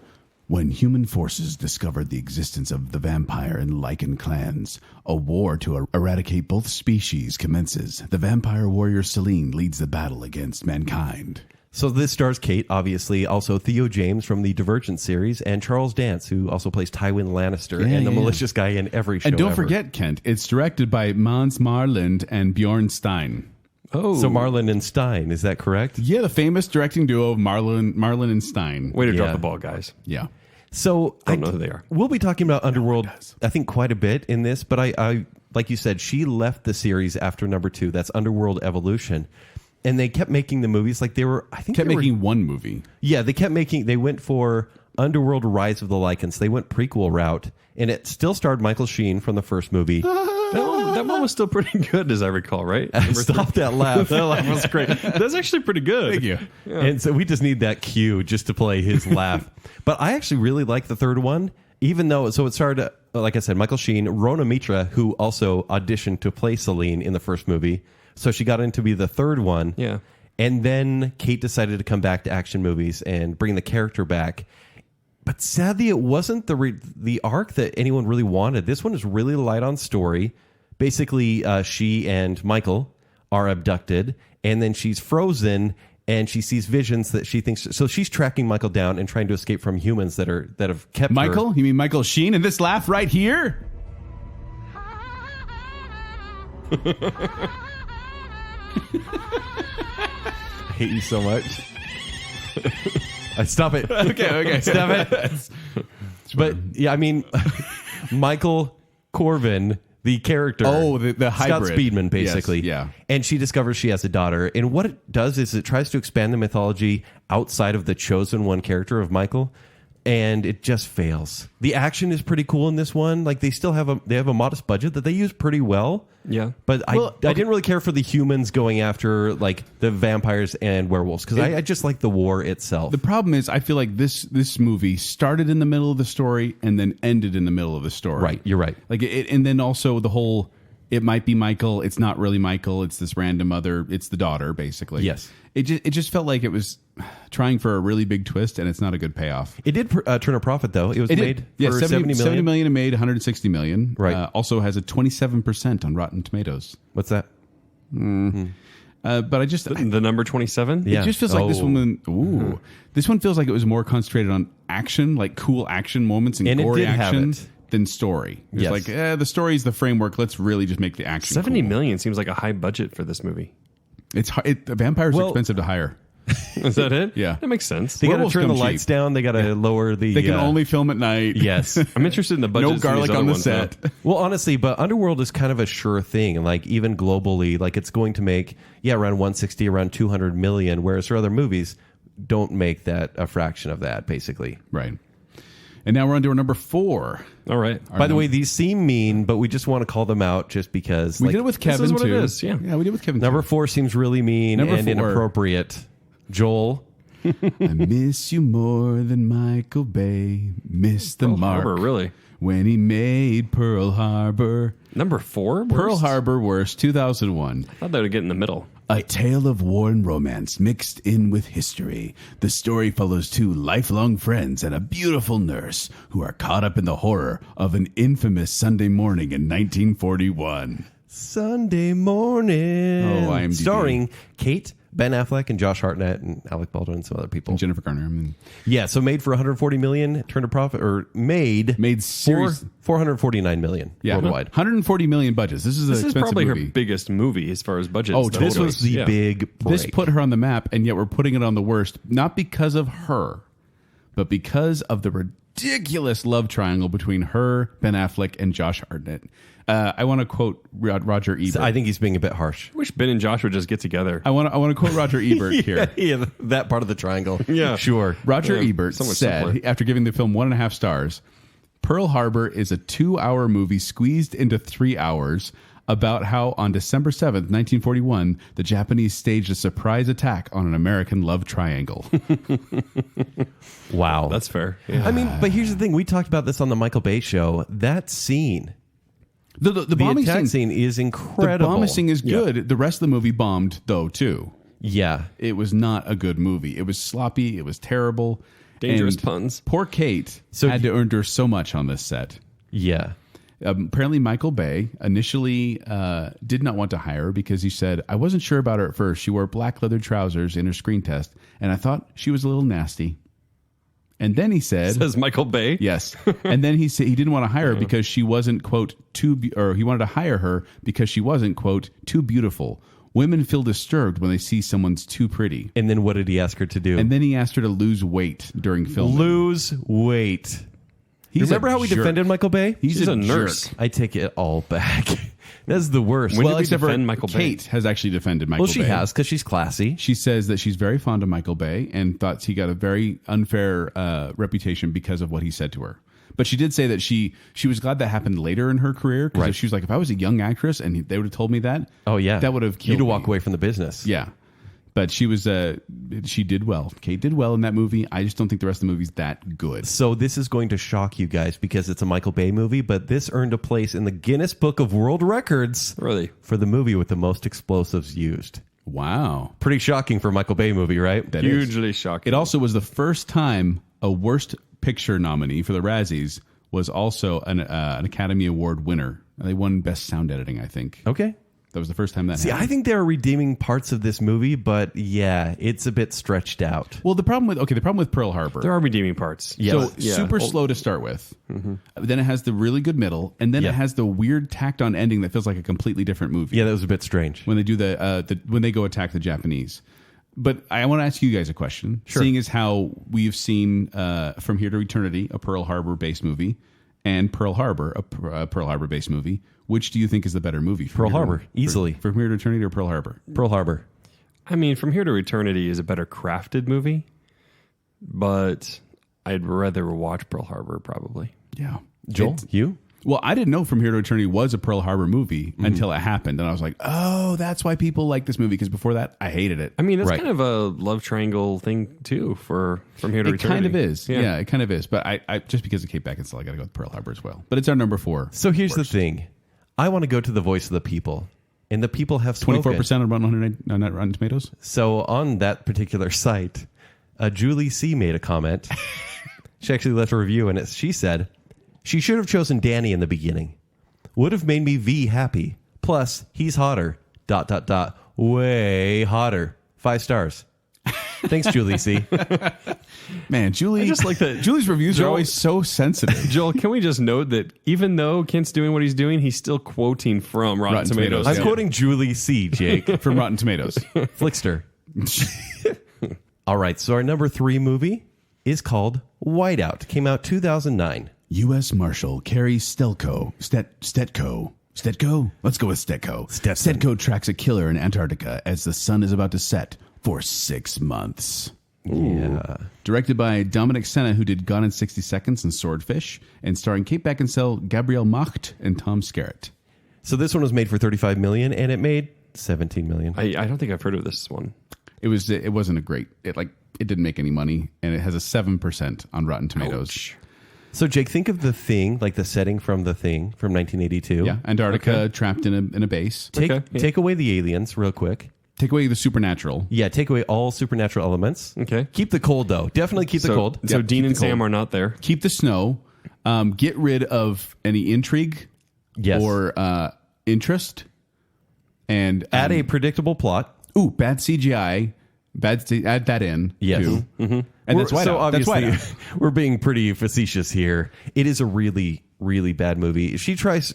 When human forces discovered the existence of the vampire and lichen clans, a war to eradicate both species commences. The vampire warrior Selene leads the battle against mankind. So this stars Kate, obviously, also Theo James from the Divergent series, and Charles Dance, who also plays Tywin Lannister and the malicious guy in every show And don't ever. forget, Kent, it's directed by Mons Marland and Bjorn Stein. Oh, So Marlon and Stein, is that correct? Yeah, the famous directing duo of Marlon and Stein. way to Yeah. drop the ball, guys. Yeah. So Don't know who they are. We'll be talking about Underworld, I think, quite a bit in this, but I like you said, she left the series after number 2. That's Underworld Evolution. And they kept making the movies like they were, I think Kept they were, making one movie. yeah, they went for Underworld Rise of the Lycans. They went prequel route, and it still starred Michael Sheen from the first movie. That one was still pretty good, as I recall, right? Stop that laugh. That laugh was great. That's actually pretty good. Thank you. And so we just need that cue just to play his laugh. But I actually really like the third one, even though, so it started, like I said, Michael Sheen, Rona Mitra, who also auditioned to play Selene in the first movie. So she got in to be the third one. Yeah. And then Kate decided to come back to action movies and bring the character back. But sadly, it wasn't the arc that anyone really wanted. This one is really light on story. Basically, she and Michael are abducted, and then she's frozen, and she sees visions that she thinks. So she's tracking Michael down and trying to escape from humans that have kept Michael? her. You mean Michael Sheen? And this laugh right here? I hate you so much. Stop it. Okay. Stop it. But yeah, I mean, Michael Corvin, the character. Oh, the Scott hybrid. Speedman, basically. Yes, yeah. And she discovers she has a daughter. And what it does is it tries to expand the mythology outside of the chosen one character of Michael. And it just fails. The action is pretty cool in this one. Like they still have a modest budget that they use pretty well. Yeah. But I didn't really care for the humans going after like the vampires and werewolves because I just like the war itself. The problem is, I feel like this movie started in the middle of the story and then ended in the middle of the story. Right, you're right. Like and then also the whole, it might be Michael, it's not really Michael, it's this random other, it's the daughter, basically. Yes. It just felt like it was trying for a really big twist, and it's not a good payoff. It did turn a profit though. It was made for 70 million. 70 million. It made 160 million. Right. Also has a 27% on Rotten Tomatoes. What's that? But I just The number 27? Yeah. It just feels like this Oh. woman. Ooh, this one feels like it was more concentrated on action, like cool action moments and And it gory did have action, it. than story. It's Yes. like the story is the framework. Let's really just make the action. 70 cool. million seems like a high budget for this movie. It's the vampires are Well- expensive to hire. Is that it? Yeah. That makes sense. They got to Werewolves turn the come lights cheap. down. They got to lower the. They can only film at night. Yes. I'm interested in the budget. No garlic on the set. Well, honestly, but Underworld is kind of a sure thing. Like even globally, like it's going to make around 160, around 200 million, whereas her other movies don't make that a fraction of that, basically. Right. And now we're on to our number 4. All right. By the way, these seem mean, but we just want to call them out just because. We like, did it with this Kevin is what too. it is, yeah. we did it with Kevin. number too. 4 seems really mean Number and 4. inappropriate. Joel. I miss you more than Michael Bay. Miss the Pearl mark. Harbor, really? when he made Pearl Harbor. Number 4? Pearl Worst? Harbor worst, 2001. I thought they would get in the middle. A tale of war and romance mixed in with history. The story follows 2 lifelong friends and a beautiful nurse who are caught up in the horror of an infamous Sunday morning in 1941. Sunday morning. Oh, IMDb. Starring Kate, Ben Affleck, and Josh Hartnett, and Alec Baldwin, and some other people. And Jennifer Garner. I mean, Yeah, so made for 140 million, turned a profit, or made series 449 million worldwide. 140 million budgets. This is an This is expensive probably movie. her biggest movie as far as budget. Oh, This was the big break. This put her on the map, and yet we're putting it on the worst, not because of her, but because of the ridiculous love triangle between her, Ben Affleck, and Josh Hartnett. I want to quote Roger Ebert. I think he's being a bit harsh. I wish Ben and Josh would just get together. I want to quote Roger Ebert here. Yeah, that part of the triangle. Yeah. Sure. Roger Yeah, Ebert somewhat said, simpler. after giving the film 1.5 stars, Pearl Harbor is a 2-hour movie squeezed into 3 hours about how on December 7th, 1941, the Japanese staged a surprise attack on an American love triangle. Wow. That's fair. Yeah. I mean, but here's the thing. We talked about this on the Michael Bay show. That scene, The the bombing attack scene, scene is the incredible. bombing scene is good. The rest of the movie bombed, though, too. Yeah. It was not a good movie. It was sloppy. It was terrible. Dangerous And puns. Poor Kate So had to endure so much on this set. Yeah. Apparently, Michael Bay initially did not want to hire her because he said, I wasn't sure about her at first. She wore black leather trousers in her screen test, and I thought she was a little nasty. And then he said, Says Michael Bay. yes. And then he said he didn't want to hire her because she wasn't, quote, or he wanted to hire her because she wasn't, quote, too beautiful. Women feel disturbed when they see someone's too pretty. And then what did he ask her to do? And then he asked her to lose weight during filming. lose weight. He's Remember a how we jerk. defended Michael Bay? He's a nurse. jerk. I take it all back. That's the worst. When did we except for defend Michael Bay? Kate has actually defended Michael Well, she Bay. has because she's classy. She says that she's very fond of Michael Bay and thought he got a very unfair reputation because of what he said to her. But she did say that she was glad that happened later in her career. Because Right. she was like, if I was a young actress and they would have told me that, Oh yeah, that would have killed you to me. walk away from the business. Yeah. But she was, she did well. Kate did well in that movie. I just don't think the rest of the movie's that good. So this is going to shock you guys because it's a Michael Bay movie, but this earned a place in the Guinness Book of World Records Really? for the movie with the most explosives used. Wow. Pretty shocking for a Michael Bay movie, right? That is. Hugely shocking. It also was the first time a Worst Picture nominee for the Razzies was also an Academy Award winner. They won Best Sound Editing, I think. Okay. That was the first time that See, happened. I think there are redeeming parts of this movie, but yeah, it's a bit stretched out. Well, the problem with Pearl Harbor. there are redeeming parts. Yes. So Yeah. super slow to start with. Then it has the really good middle, and then Yeah. it has the weird tacked on ending that feels like a completely different movie. Yeah, that was a bit strange. When they do when they go attack the Japanese. But I want to ask you guys a question. Sure. Seeing as how we've seen From Here to Eternity, a Pearl Harbor based movie, and Pearl Harbor, a Pearl Harbor based movie, which do you think is the better movie? Pearl Harbor, easily. From Here to Eternity or Pearl Harbor? Pearl Harbor. I mean, From Here to Eternity is a better crafted movie, but I'd rather watch Pearl Harbor probably. Yeah. Joel, you? Well, I didn't know From Here to Eternity was a Pearl Harbor movie until it happened. And I was like, oh, that's why people like this movie. Because before that, I hated it. I mean, that's Right. kind of a love triangle thing too for From Here to It Eternity. kind of is. Yeah, it kind of is. But I just because of Kate Beckinsale, I got to go with Pearl Harbor as well. But it's our number 4. So here's the thing. I want to go to the voice of the people, and the people have spoken. 24% on Rotten Tomatoes. So on that particular site, Julie C. made a comment. She actually left a review, and she said, she should have chosen Danny in the beginning. Would have made me V happy. Plus, he's hotter. ... Way hotter. 5 stars. Thanks, Julie C. Man, Julie, I just like that. Julie's reviews are Joel- always so sensitive. Joel, can we just note that even though Kent's doing what he's doing, he's still quoting from Rotten Rotten Tomatoes. Tomatoes. I'm Yeah. quoting Julie C., Jake. From Rotten Tomatoes. Flickster. All right, so our number 3 movie is called Whiteout. Came out 2009. U.S. Marshal Carrie Stetko. Stetko? Let's go with Stetko. Stetson. Stetko tracks a killer in Antarctica as the sun is about to set for 6 months. Yeah. Directed by Dominic Sena, who did Gone in 60 Seconds and Swordfish, and starring Kate Beckinsale, Gabrielle Macht, and Tom Skerritt. So this one was made for $35 million, and it made $17 million. I don't think I've heard of this one. It wasn't a great. It didn't make any money, and it has a 7% on Rotten Tomatoes. Ouch. So, Jake, think of The Thing, like the setting from The Thing from 1982. Yeah, Antarctica trapped in a base. Take away the aliens real quick. Take away the supernatural. Yeah, take away all supernatural elements. Okay. Keep the cold, though. Definitely keep the cold. So Yep, Dean keep and the cold. Sam are not there. Keep the snow. Get rid of any intrigue Yes. or interest. And Add a predictable plot. bad CGI. Add that in. Yes. too. And that's so Whiteout. That's obviously, Whiteout. we're being pretty facetious here. It is a really, really bad movie. She tries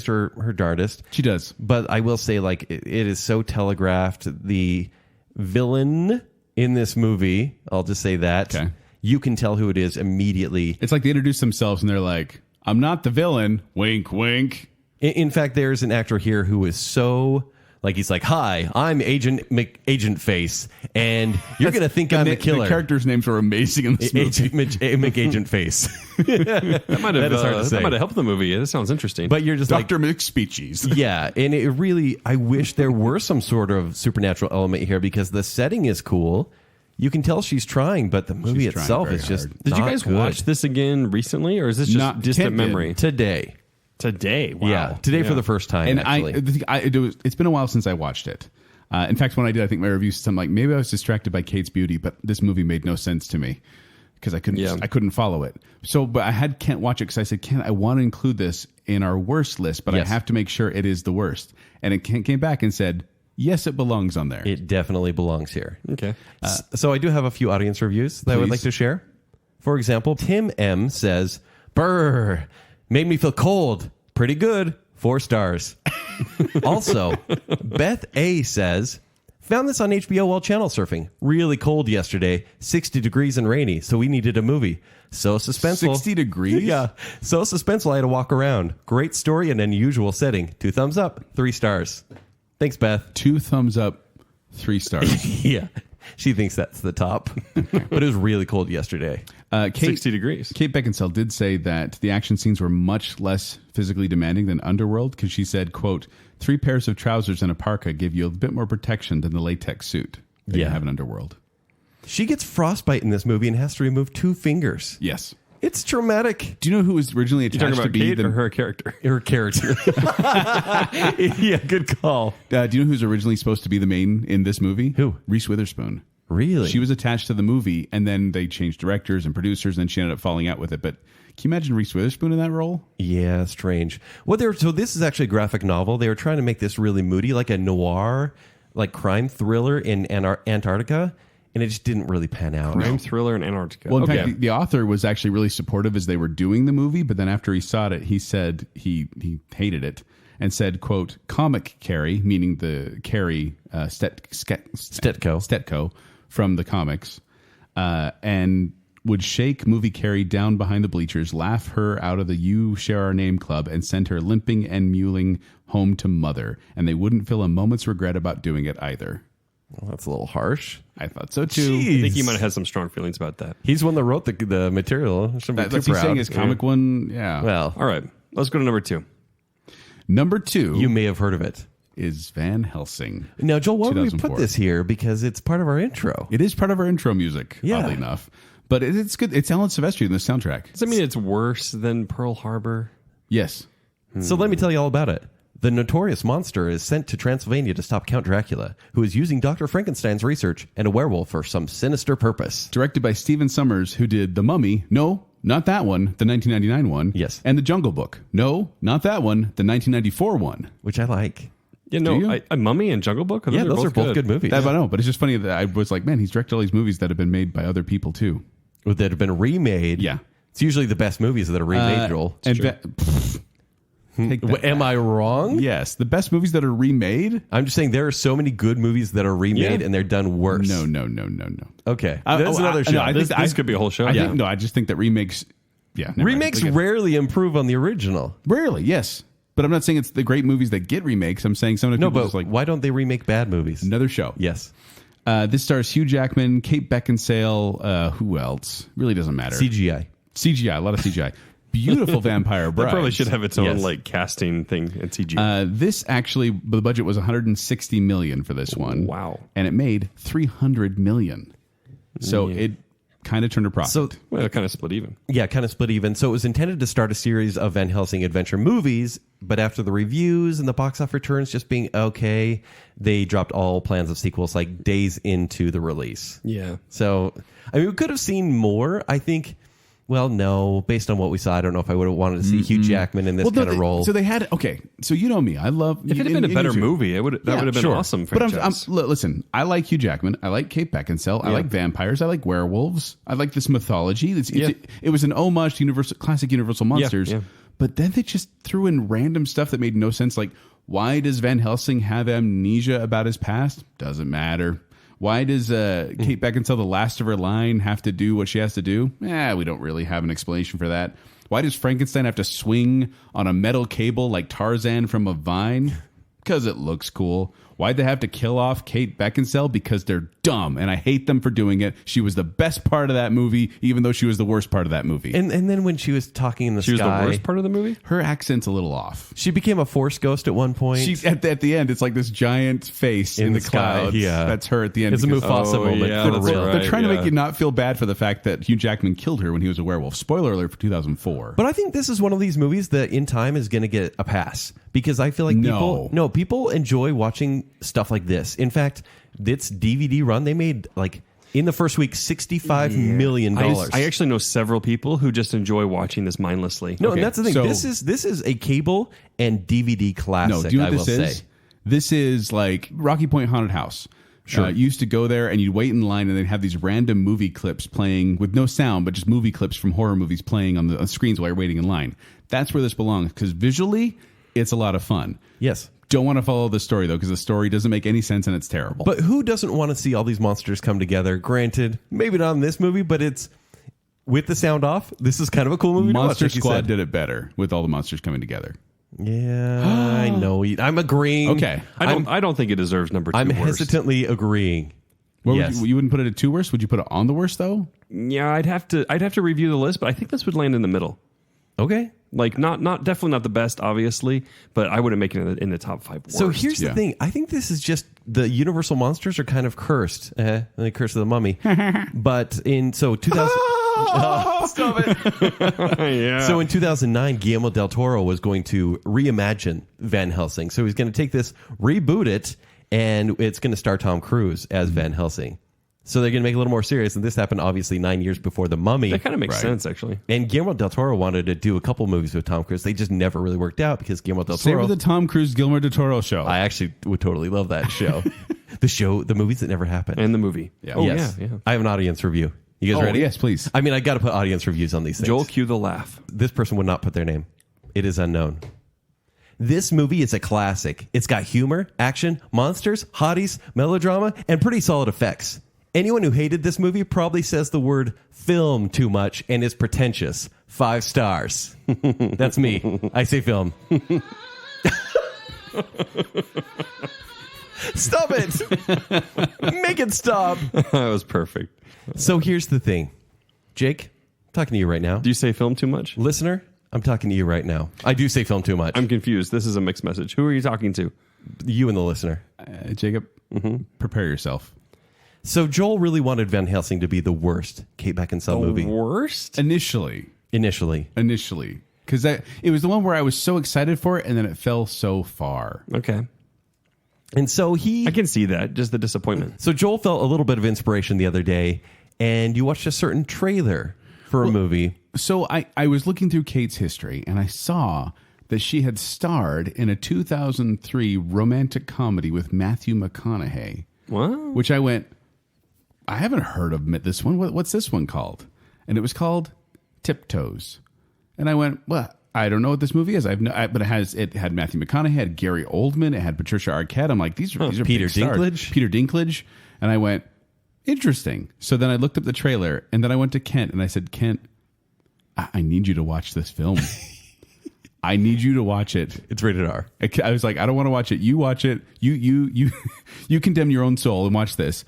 her darndest. She does. But I will say, like, it is so telegraphed. The villain in this movie, I'll just say that. Okay. You can tell who it is immediately. It's like they introduce themselves and they're like, I'm not the villain. Wink, wink. In fact, there's an actor here who is so... Like, he's like, hi, I'm Agent Face, and you're going to think I'm the killer. The characters' names are amazing in this movie. Agent Face. That might have That is hard to say. helped the movie. That sounds interesting. But you're just like... Dr. McSpeechies. Yeah, and it really... I wish there were some sort of supernatural element here because the setting is cool. You can tell she's trying, but the movie She's trying itself very is just hard. did you not guys good. watch this again recently, or is this just Not- distant Kent did. memory? Today? Today. Wow. Yeah, today for the first time, And actually. it's been a while since I watched it. In fact, when I did, I think my review said something like, maybe I was distracted by Kate's beauty, but this movie made no sense to me because I couldn't follow it. So, but I had Kent watch it because I said, Kent, I want to include this in our worst list, but Yes. I have to make sure it is the worst. And it came back and said, yes, it belongs on there. It definitely belongs here. Okay. So I do have a few audience reviews that I would Please. like to share. For example, Tim M says, "Brr, made me feel cold. Pretty good. 4 stars." Also, Beth A says, "Found this on HBO while channel surfing. Really cold yesterday. 60 degrees and rainy, so we needed a movie. So suspenseful." 60 degrees? Yeah. So suspenseful I had to walk around. Great story and unusual setting. 2 thumbs up. 3 stars. Thanks, Beth. 2 thumbs up, 3 stars. Yeah. She thinks that's the top. But it was really cold yesterday. Kate, 60 degrees. Kate Beckinsale did say that the action scenes were much less physically demanding than Underworld because she said, quote, 3 pairs of trousers and a parka give you a bit more protection than the latex suit that you Yeah. have in Underworld. She gets frostbite in this movie and has to remove 2 fingers. Yes. It's traumatic. Do you know who was originally You talking attached to about be Kate the... or her character? Her character. Yeah, good call. do you know who's originally supposed to be the main in this movie? Who? Reese Witherspoon. Really? She was attached to the movie, and then they changed directors and producers, and she ended up falling out with it. But can you imagine Reese Witherspoon in that role? Yeah, strange. So this is actually a graphic novel. They were trying to make this really moody, like a noir, like crime thriller in Antarctica, and it just didn't really pan out. Crime thriller in Antarctica. Well, in okay. fact, the author was actually really supportive as they were doing the movie, but then after he saw it, he said he hated it and said, quote, comic Carrie, meaning the Carrie Stetko from the comics, and would shake movie Carrie down behind the bleachers, laugh her out of the You Share Our Name club, and send her limping and mewling home to mother, and they wouldn't feel a moment's regret about doing it either. Well, that's a little harsh. I thought so too. I think he might have had some strong feelings about that. He's the one that wrote the material. Shouldn't be That's too what he's proud. saying. His comic one, yeah. Well, All right. Let's go to number 2. Number 2 you may have heard of it. is Van Helsing. Now, Joel, why would we 2004. put this here? Because it's part of our intro. It is part of our intro music, Yeah. oddly enough. But it's good. It's Alan Silvestri in the soundtrack. Does that mean it's worse than Pearl Harbor? Yes. So let me tell you all about it. The notorious monster is sent to Transylvania to stop Count Dracula, who is using Dr. Frankenstein's research and a werewolf for some sinister purpose. Directed by Stephen Sommers, who did The Mummy. No, not that one. The 1999 one. Yes. And The Jungle Book. No, not that one. The 1994 one. Which I like. Yeah, Do you? no. A Mummy and Jungle Book? Yeah, those are both good movies. I know, but it's just funny that I was like, man, he's directed all these movies that have been made by other people too. That have been remade. Yeah. It's usually the best movies that are remade, Joel. And take that Am I wrong? Yes, the best movies that are remade. I'm just saying there are so many good movies that are remade Yeah. and they're done worse. No. Okay. That's another show. No, I This think could be a whole show. I Yeah. think, no, I just think that remakes. Yeah, never mind. Remakes Forget it. rarely improve on the original. Rarely, yes. But I'm not saying it's the great movies that get remakes. I'm saying some of the No, people but just like why don't they remake bad movies? another show. Yes. This stars Hugh Jackman, Kate Beckinsale. Who else? Really doesn't matter. CGI. CGI, a lot of CGI. Beautiful vampire bride. That probably should have its own Yes. like casting thing at CG. This actually, the budget was 160 million for this one. Wow. And it made 300 million. So kind of turned a profit. So Well, it kind of split even. yeah, kind of split even. So it was intended to start a series of Van Helsing adventure movies, but after the reviews and the box office returns just being okay, they dropped all plans of sequels like days into the release. Yeah. So, I mean, we could have seen more, I think. Well, no, based on what we saw, I don't know if I would have wanted to see Hugh Jackman in this kind of role. So they had, okay, so you know me. I love... If it had been a better movie, that would have been awesome franchise. But listen, I like Hugh Jackman. I like Kate Beckinsale. I like vampires. I like werewolves. I like this mythology. It was an homage to classic Universal Monsters. Yeah. But then they just threw in random stuff that made no sense. Like, why does Van Helsing have amnesia about his past? Doesn't matter. Why does Kate Beckinsale, the last of her line, have to do what she has to do? We don't really have an explanation for that. Why does Frankenstein have to swing on a metal cable like Tarzan from a vine? Because it looks cool. Why'd they have to kill off Kate Beckinsale? Because they're dumb, and I hate them for doing it. She was the best part of that movie, even though she was the worst part of that movie. And then when she was talking in the She was sky, the worst part of the movie? Her accent's a little off. she became a force ghost at one point. She's at the end. It's like this giant face in the sky, clouds. yeah. That's her at the end. It's a because- Mufasa moment. yeah, for that's real. right. They're trying to make you not feel bad for the fact that Hugh Jackman killed her when he was a werewolf. Spoiler alert for 2004. But I think this is one of these movies that in time is going to get a pass because I feel like people enjoy watching stuff like this. In fact, its DVD run, they made like in the first week $65 million. I actually know several people who just enjoy watching this mindlessly. No, Okay, and that's the thing. so- This is a cable and DVD classic. No, do you know I what will this is? say. This is like Rocky Point Haunted House. Sure. You used to go there and you'd wait in line and they'd have these random movie clips playing with no sound, but just movie clips from horror movies playing on the screens while you're waiting in line. That's where this belongs because visually, it's a lot of fun. Yes. Don't want to follow the story though because the story doesn't make any sense and it's terrible. But who doesn't want to see all these monsters come together? Granted, maybe not in this movie, but it's with the sound off. This is kind of a cool movie. Monster to watch, like Squad did it better with all the monsters coming together. Yeah, I know. I'm agreeing. Okay. I don't think it deserves number 2 I'm worst. hesitantly agreeing. What Yes. you wouldn't put it at 2 worst? Would you put it on the worst though? Yeah, I'd have to review the list, but I think this would land in the middle. Okay. Like not definitely not the best, obviously, but I wouldn't make it in the top 5 worst. So here's the Yeah. thing. I think this is just the Universal monsters are kind of cursed. The curse of the mummy. But in 2000. Stop it. yeah. So in 2009, Guillermo del Toro was going to reimagine Van Helsing. So he's going to take this, reboot it, and it's going to star Tom Cruise as Van Helsing. So they're going to make it a little more serious. And this happened obviously 9 years before The Mummy. that kind of makes Right. sense, actually. And Guillermo del Toro wanted to do a couple movies with Tom Cruise. They just never really worked out because Guillermo del Toro. Save the Tom Cruise Guillermo del Toro show. I actually would totally love that show. The movies that never happened. And the movie. Yeah. Oh, Yes. yeah. I have an audience review. You guys ready? Yes, please. I mean, I got to put audience reviews on these things. Joel, cue the laugh. This person would not put their name. It is unknown. This movie is a classic. It's got humor, action, monsters, hotties, melodrama, and pretty solid effects. Anyone who hated this movie probably says the word film too much and is pretentious. 5 stars. That's me. I say film. Stop it. Make it stop. That was perfect. So here's the thing. Jake, I'm talking to you right now. Do you say film too much? Listener, I'm talking to you right now. I do say film too much. I'm confused. This is a mixed message. Who are you talking to? You and the listener. Jacob, prepare yourself. So Joel really wanted Van Helsing to be the worst Kate Beckinsale movie Worst? Initially, because it was the one where I was so excited for it, and then it fell so far. Okay. And so I can see that. Just the disappointment. So Joel felt a little bit of inspiration the other day, and you watched a certain trailer for a movie. So I was looking through Kate's history, and I saw that she had starred in a 2003 romantic comedy with Matthew McConaughey, What? which I went, I haven't heard of this one. What's this one called? And it was called Tiptoes. And I went, well, I don't know what this movie is. But it had Matthew McConaughey, it had Gary Oldman, it had Patricia Arquette. I'm like, these are Peter big stars. Dinklage? Peter Dinklage. And I went, interesting. So then I looked up the trailer, and then I went to Kent, and I said, Kent, I need you to watch this film. I need you to watch it. It's rated R. I was like, I don't want to watch it. You watch it. You condemn your own soul and watch this.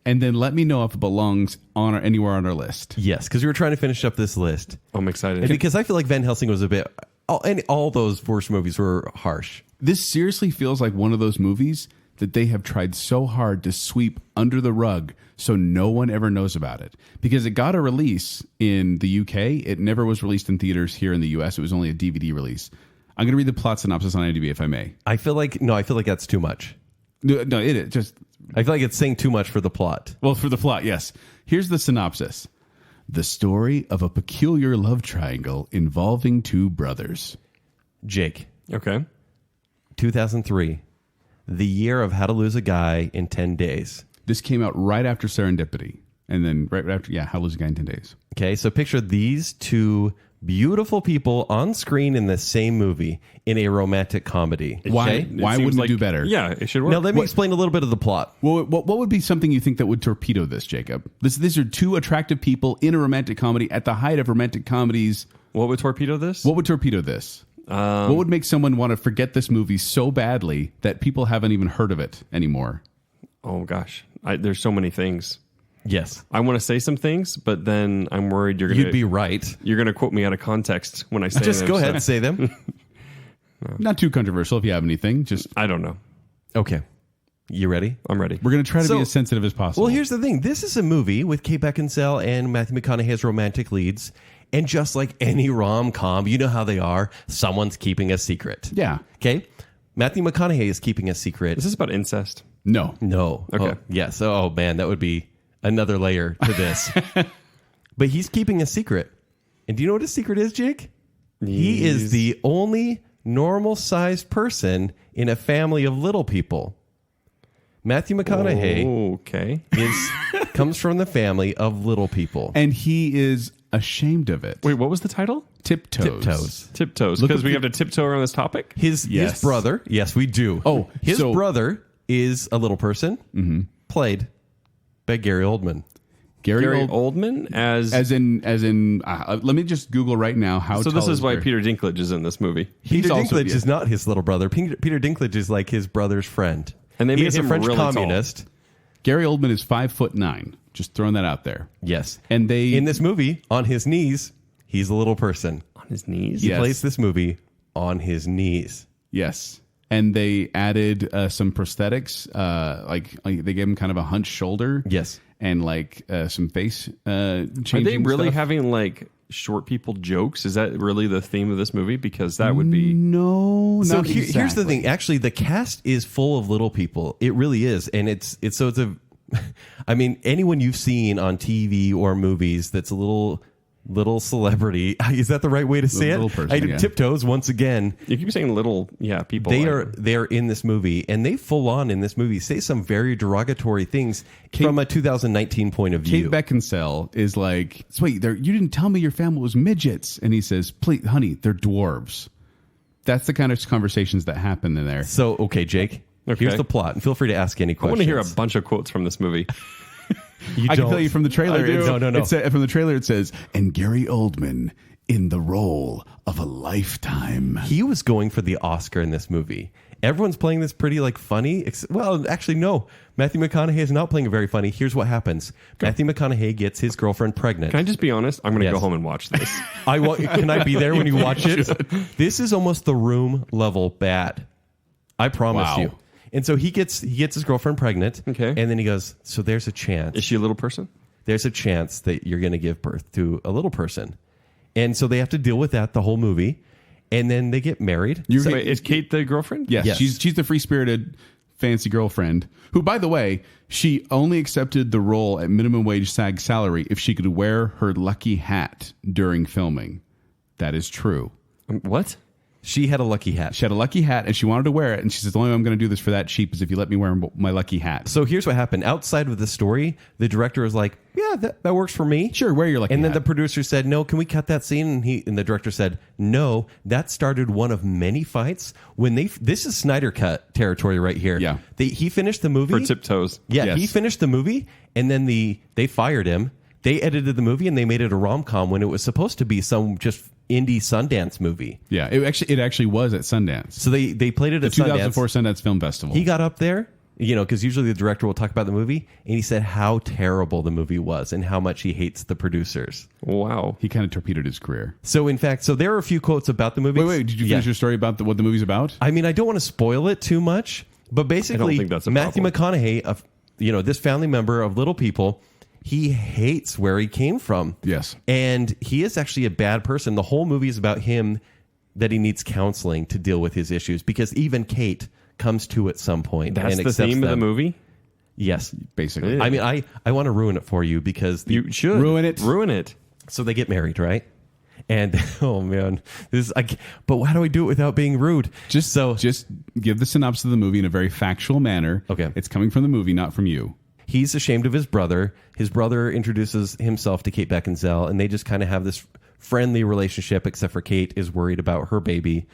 And then let me know if it belongs anywhere on our list. Yes, because we were trying to finish up this list. I'm excited. And because I feel like Van Helsing was a bit... all those worst movies were harsh. This seriously feels like one of those movies that they have tried so hard to sweep under the rug so no one ever knows about it. Because it got a release in the UK. It never was released in theaters here in the US. It was only a DVD release. I'm going to read the plot synopsis on IMDb if I may. I feel like that's too much. No, it is. Just, I feel like it's saying too much for the plot. well, for the plot, yes. Here's the synopsis. The story of a peculiar love triangle involving two brothers. Jake, Okay. 2003, the year of How to Lose a Guy in 10 Days. This came out right after Serendipity. And then right after, How to Lose a Guy in 10 Days. Okay, so picture these two beautiful people on screen in the same movie in a romantic comedy. Why Okay? wouldn't it do better? Yeah, it should work. Now, let me explain a little bit of the plot. Well, what would be something you think that would torpedo this, Jacob? These are two attractive people in a romantic comedy at the height of romantic comedies. What would torpedo this? What would torpedo this? What would make someone want to forget this movie so badly that people haven't even heard of it anymore? Oh, gosh. There's so many things. Yes. I want to say some things, but then I'm worried You'd be right. You're going to quote me out of context when I say Just them, go so- ahead and say them. Not too controversial if you have anything. Just I don't know. Okay. You ready? I'm ready. we're going to try to So- be as sensitive as possible. Well, here's the thing. This is a movie with Kate Beckinsale and Matthew McConaughey as romantic leads. And just like any rom-com, you know how they are. Someone's keeping a secret. Yeah. Okay? Matthew McConaughey is keeping a secret. Is this about incest? No. No. Okay. Oh, yes. Oh, man, that would be another layer to this. But he's keeping a secret. And do you know what his secret is, Jake? He is the only normal-sized person in a family of little people. Matthew McConaughey Okay. comes from the family of little people. And he is ashamed of it. Wait, what was the title? Tiptoes. Tiptoes. Look Because at we the- have to tiptoe around this topic? His Yes. brother, yes, we do. Oh, his so- brother is a little person played by Gary Oldman. Gary Old- Oldman as as in let me just Google right now how So this tall is why Gary- Peter Dinklage is in this movie. He's Peter also- Dinklage yeah. is not his little brother. Peter Dinklage is like his brother's friend. And they he made is a him French really tall. communist. Gary Oldman is 5'9". Just throwing that out there. Yes. And they In this movie, on his knees, he's a little person. On his knees? He Yes. plays this movie on his knees. Yes. And they added some prosthetics. Like they gave him kind of a hunched shoulder. Yes. And like some face changing Are they really stuff. having like short people jokes? Is that really the theme of this movie? Because that would be... No, So not here's the exactly. thing. Actually, the cast is full of little people. It really is, and it's a. I mean, anyone you've seen on TV or movies that's a little celebrity. Is that the right way to say Little it? person, I do yeah. Tiptoes once again. You keep saying little, people. They're in this movie, and they full on in this movie say some very derogatory things from a 2019 point of view. Kate Beckinsale is like, wait, you didn't tell me your family was midgets. And he says, please, honey, they're dwarves. That's the kind of conversations that happen in there. So, okay, Jake, Okay. here's the plot, and feel free to ask any I questions. want to hear a bunch of quotes from this movie. You I can don't. tell you from the trailer. I do. it's- No. It from the trailer, it says, and Gary Oldman in the role of a lifetime. He was going for the Oscar in this movie. Everyone's playing this pretty like funny. Well, actually, no. Matthew McConaughey is not playing it very funny. Here's what happens: Matthew McConaughey gets his girlfriend pregnant. Can I just be honest? I'm going to Yes. go home and watch this. Can I be there when you watch it? This is almost The Room level bad. I promise Wow. you. And so he gets his girlfriend pregnant. Okay. And then he goes, so there's a chance. Is she a little person? There's a chance that you're going to give birth to a little person. And so they have to deal with that the whole movie. And then they get married. Wait, is Kate the girlfriend? Yes, Yes. she's the free-spirited fancy girlfriend who, by the way, she only accepted the role at minimum wage SAG salary if she could wear her lucky hat during filming. That is true. What? She had a lucky hat. She had a lucky hat and she wanted to wear it, and she says, the only way I'm going to do this for that cheap is if you let me wear my lucky hat. So here's what happened. Outside of the story, the director was like, yeah, that works for me. Sure, wear your lucky And then hat. the producer said, no, can we cut that scene? And the director said, no, that started one of many fights. This is Snyder Cut territory right here. Yeah. He finished the movie. For Tiptoes. Yeah, Yes. he finished the movie, and then they fired him. They edited the movie, and they made it a rom-com when it was supposed to be some just indie Sundance movie. Yeah, it actually was at Sundance. So they played it The at 2004 Sundance. Sundance Film Festival. He got up there, because usually the director will talk about the movie, and he said how terrible the movie was and how much he hates the producers. Wow. He kind of torpedoed his career. So, in fact, there are a few quotes about the movie. Wait, did you finish your story about what the movie's about? I mean, I don't want to spoil it too much, But basically, think that's a Matthew problem. McConaughey, this family member of little people, he hates where he came from. Yes. And he is actually a bad person. The whole movie is about him, that he needs counseling to deal with his issues, because even Kate comes to at some point. That's and the accepts theme of the them. movie? Yes. Basically. I mean, I want to ruin it for you because You should. Ruin it. Ruin it. so they get married, right? And oh man, but how do we do it without being rude? Just give the synopsis of the movie in a very factual manner. Okay. It's coming from the movie, not from you. He's ashamed of his brother. His brother introduces himself to Kate Beckinsale, and they just kind of have this friendly relationship, except for Kate is worried about her baby.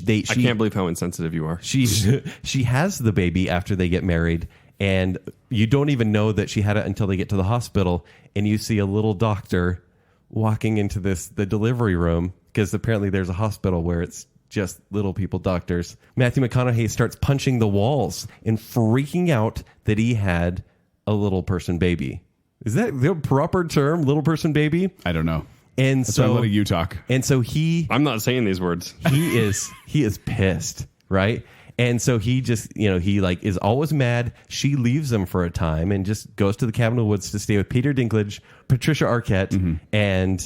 I can't believe how insensitive you are. She has the baby after they get married, and you don't even know that she had it until they get to the hospital, and you see a little doctor walking into the delivery room, because apparently there's a hospital where it's just little people doctors. Matthew McConaughey starts punching the walls and freaking out that he had a little person baby. Is that the proper term, little person baby? I don't know. And That's why I'm letting you talk. And so I'm not saying these words. he is pissed, right? And so he just, he is always mad. She leaves him for a time and just goes to the cabin in the woods to stay with Peter Dinklage, Patricia Arquette, and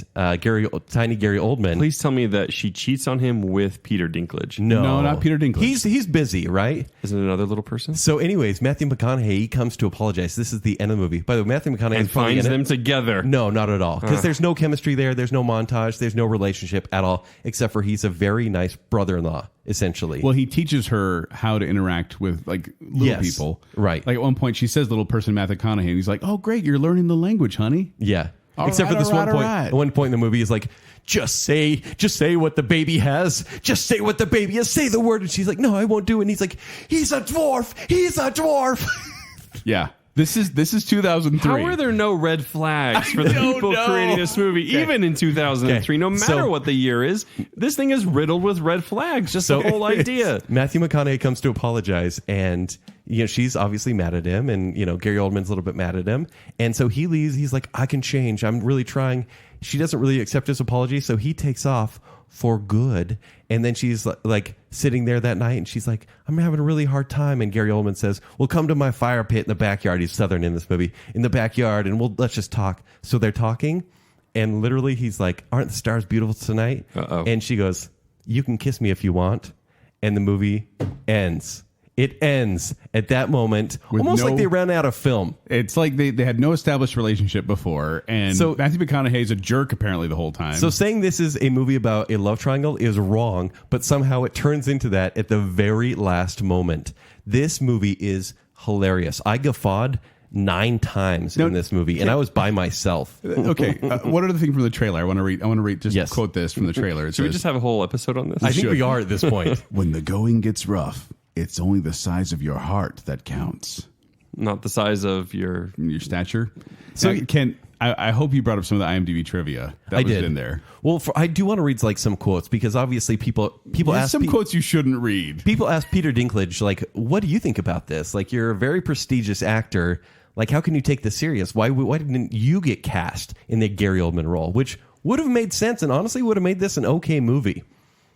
tiny Gary Oldman. Please tell me that she cheats on him with Peter Dinklage. No, not Peter Dinklage. He's busy, right? Is it another little person? So anyways, Matthew McConaughey, he comes to apologize. This is the end of the movie. By the way, Matthew McConaughey And finds them together. No, not at all. Because there's no chemistry there. There's no montage. There's no relationship at all, except for he's a very nice brother-in-law, essentially. Well, he teaches her how to interact with little people. Right. Like at one point she says little person Matthew McConaughey, and he's like, "Oh, great, you're learning the language, honey." Yeah. All Except right, for this all one right, point. all right. At one point in the movie is like, just say what the baby has. Just say what the baby has. Say the word. And she's like, no, I won't do it. And he's like, he's a dwarf. He's a dwarf. Yeah. This is 2003. How are there no red flags for the people creating this movie, even in 2003? No matter what the year is, this thing is riddled with red flags. Just the whole idea. Matthew McConaughey comes to apologize, and she's obviously mad at him, and Gary Oldman's a little bit mad at him, and so he leaves. He's like, I can change. I'm really trying. She doesn't really accept his apology, so he takes off for good. And then she's like sitting there that night, and she's like, I'm having a really hard time. And Gary Oldman says, well, come to my fire pit in the backyard. He's Southern in this movie, in the backyard, and let's just talk. So they're talking, and literally he's like, aren't the stars beautiful tonight? Uh-oh. And she goes, you can kiss me if you want. And the movie ends. It ends at that moment, almost like they ran out of film. It's like they had no established relationship before, and So- Matthew McConaughey's a jerk apparently the whole time. So saying this is a movie about a love triangle is wrong, but somehow it turns into that at the very last moment. This movie is hilarious. I guffawed 9 times in this movie, and I was by myself. Okay, what are the things from the trailer? I want to read. Just Yes. quote this from the trailer. It Should we says, just have a whole episode on this? I think should. we are at this point. when the going gets rough, it's only the size of your heart that counts. Not the size of your... Your stature. So- So, Ken, I hope you brought up some of the IMDb trivia that I was did in there. Well, I do want to read some quotes, because obviously people There's ask some quotes you shouldn't read. People ask Peter Dinklage, like, what do you think about this? Like, you're a very prestigious actor. Like, how can you take this serious? Why didn't you get cast in the Gary Oldman role? Which would have made sense and honestly would have made this an okay movie.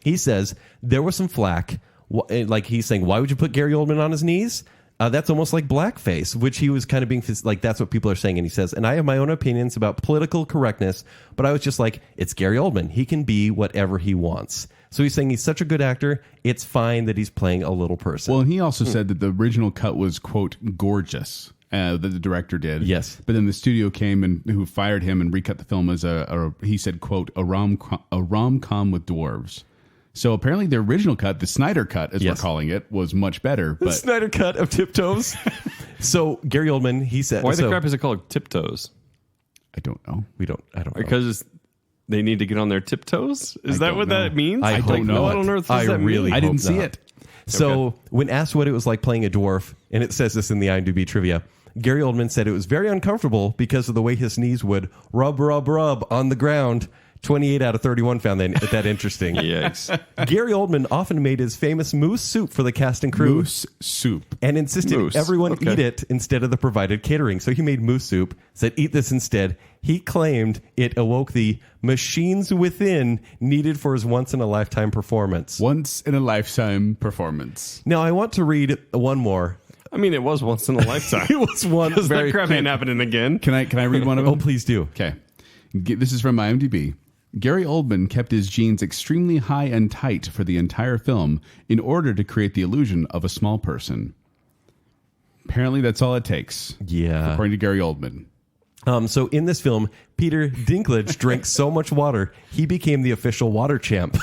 He says there was some flack. Like, he's saying, why would you put Gary Oldman on his knees? That's almost like blackface, which he was kind of being like, that's what people are saying. And he says, and I have my own opinions about political correctness, but I was just like, it's Gary Oldman. He can be whatever he wants. So he's saying he's such a good actor. It's fine that he's playing a little person. Well, and he also said that the original cut was, quote, gorgeous. That the director did. Yes. But then the studio came and who fired him and recut the film as he said, quote, a rom-com with dwarves. So apparently the original cut, the Snyder cut, as we're calling it, was much better. The Snyder cut of Tiptoes. So Gary Oldman, he said, Why the crap is it called Tiptoes? I don't know. I don't know. Because they need to get on their tiptoes? Is that don't what know. that means? I don't know. What on earth does I that really mean? I didn't hope see not. it. So when asked what it was like playing a dwarf, and it says this in the IMDb trivia, Gary Oldman said it was very uncomfortable because of the way his knees would rub on the ground. 28 out of 31 found that interesting. Yikes. Gary Oldman often made his famous moose soup for the cast and crew. Moose soup. And insisted Moose. everyone Okay. eat it instead of the provided catering. So he made moose soup, said, eat this instead. He claimed it awoke the machines within needed for his once-in-a-lifetime performance. Once in a lifetime performance. Now, I want to read one more. I mean, it was once in a lifetime. It was one very... That crap ain't happening again. Can I read one of them? Oh, please do. Okay. This is from IMDb. Gary Oldman kept his jeans extremely high and tight for the entire film in order to create the illusion of a small person. Apparently, that's all it takes. Yeah. According to Gary Oldman. So in this film, Peter Dinklage drank so much water, he became the official water champ.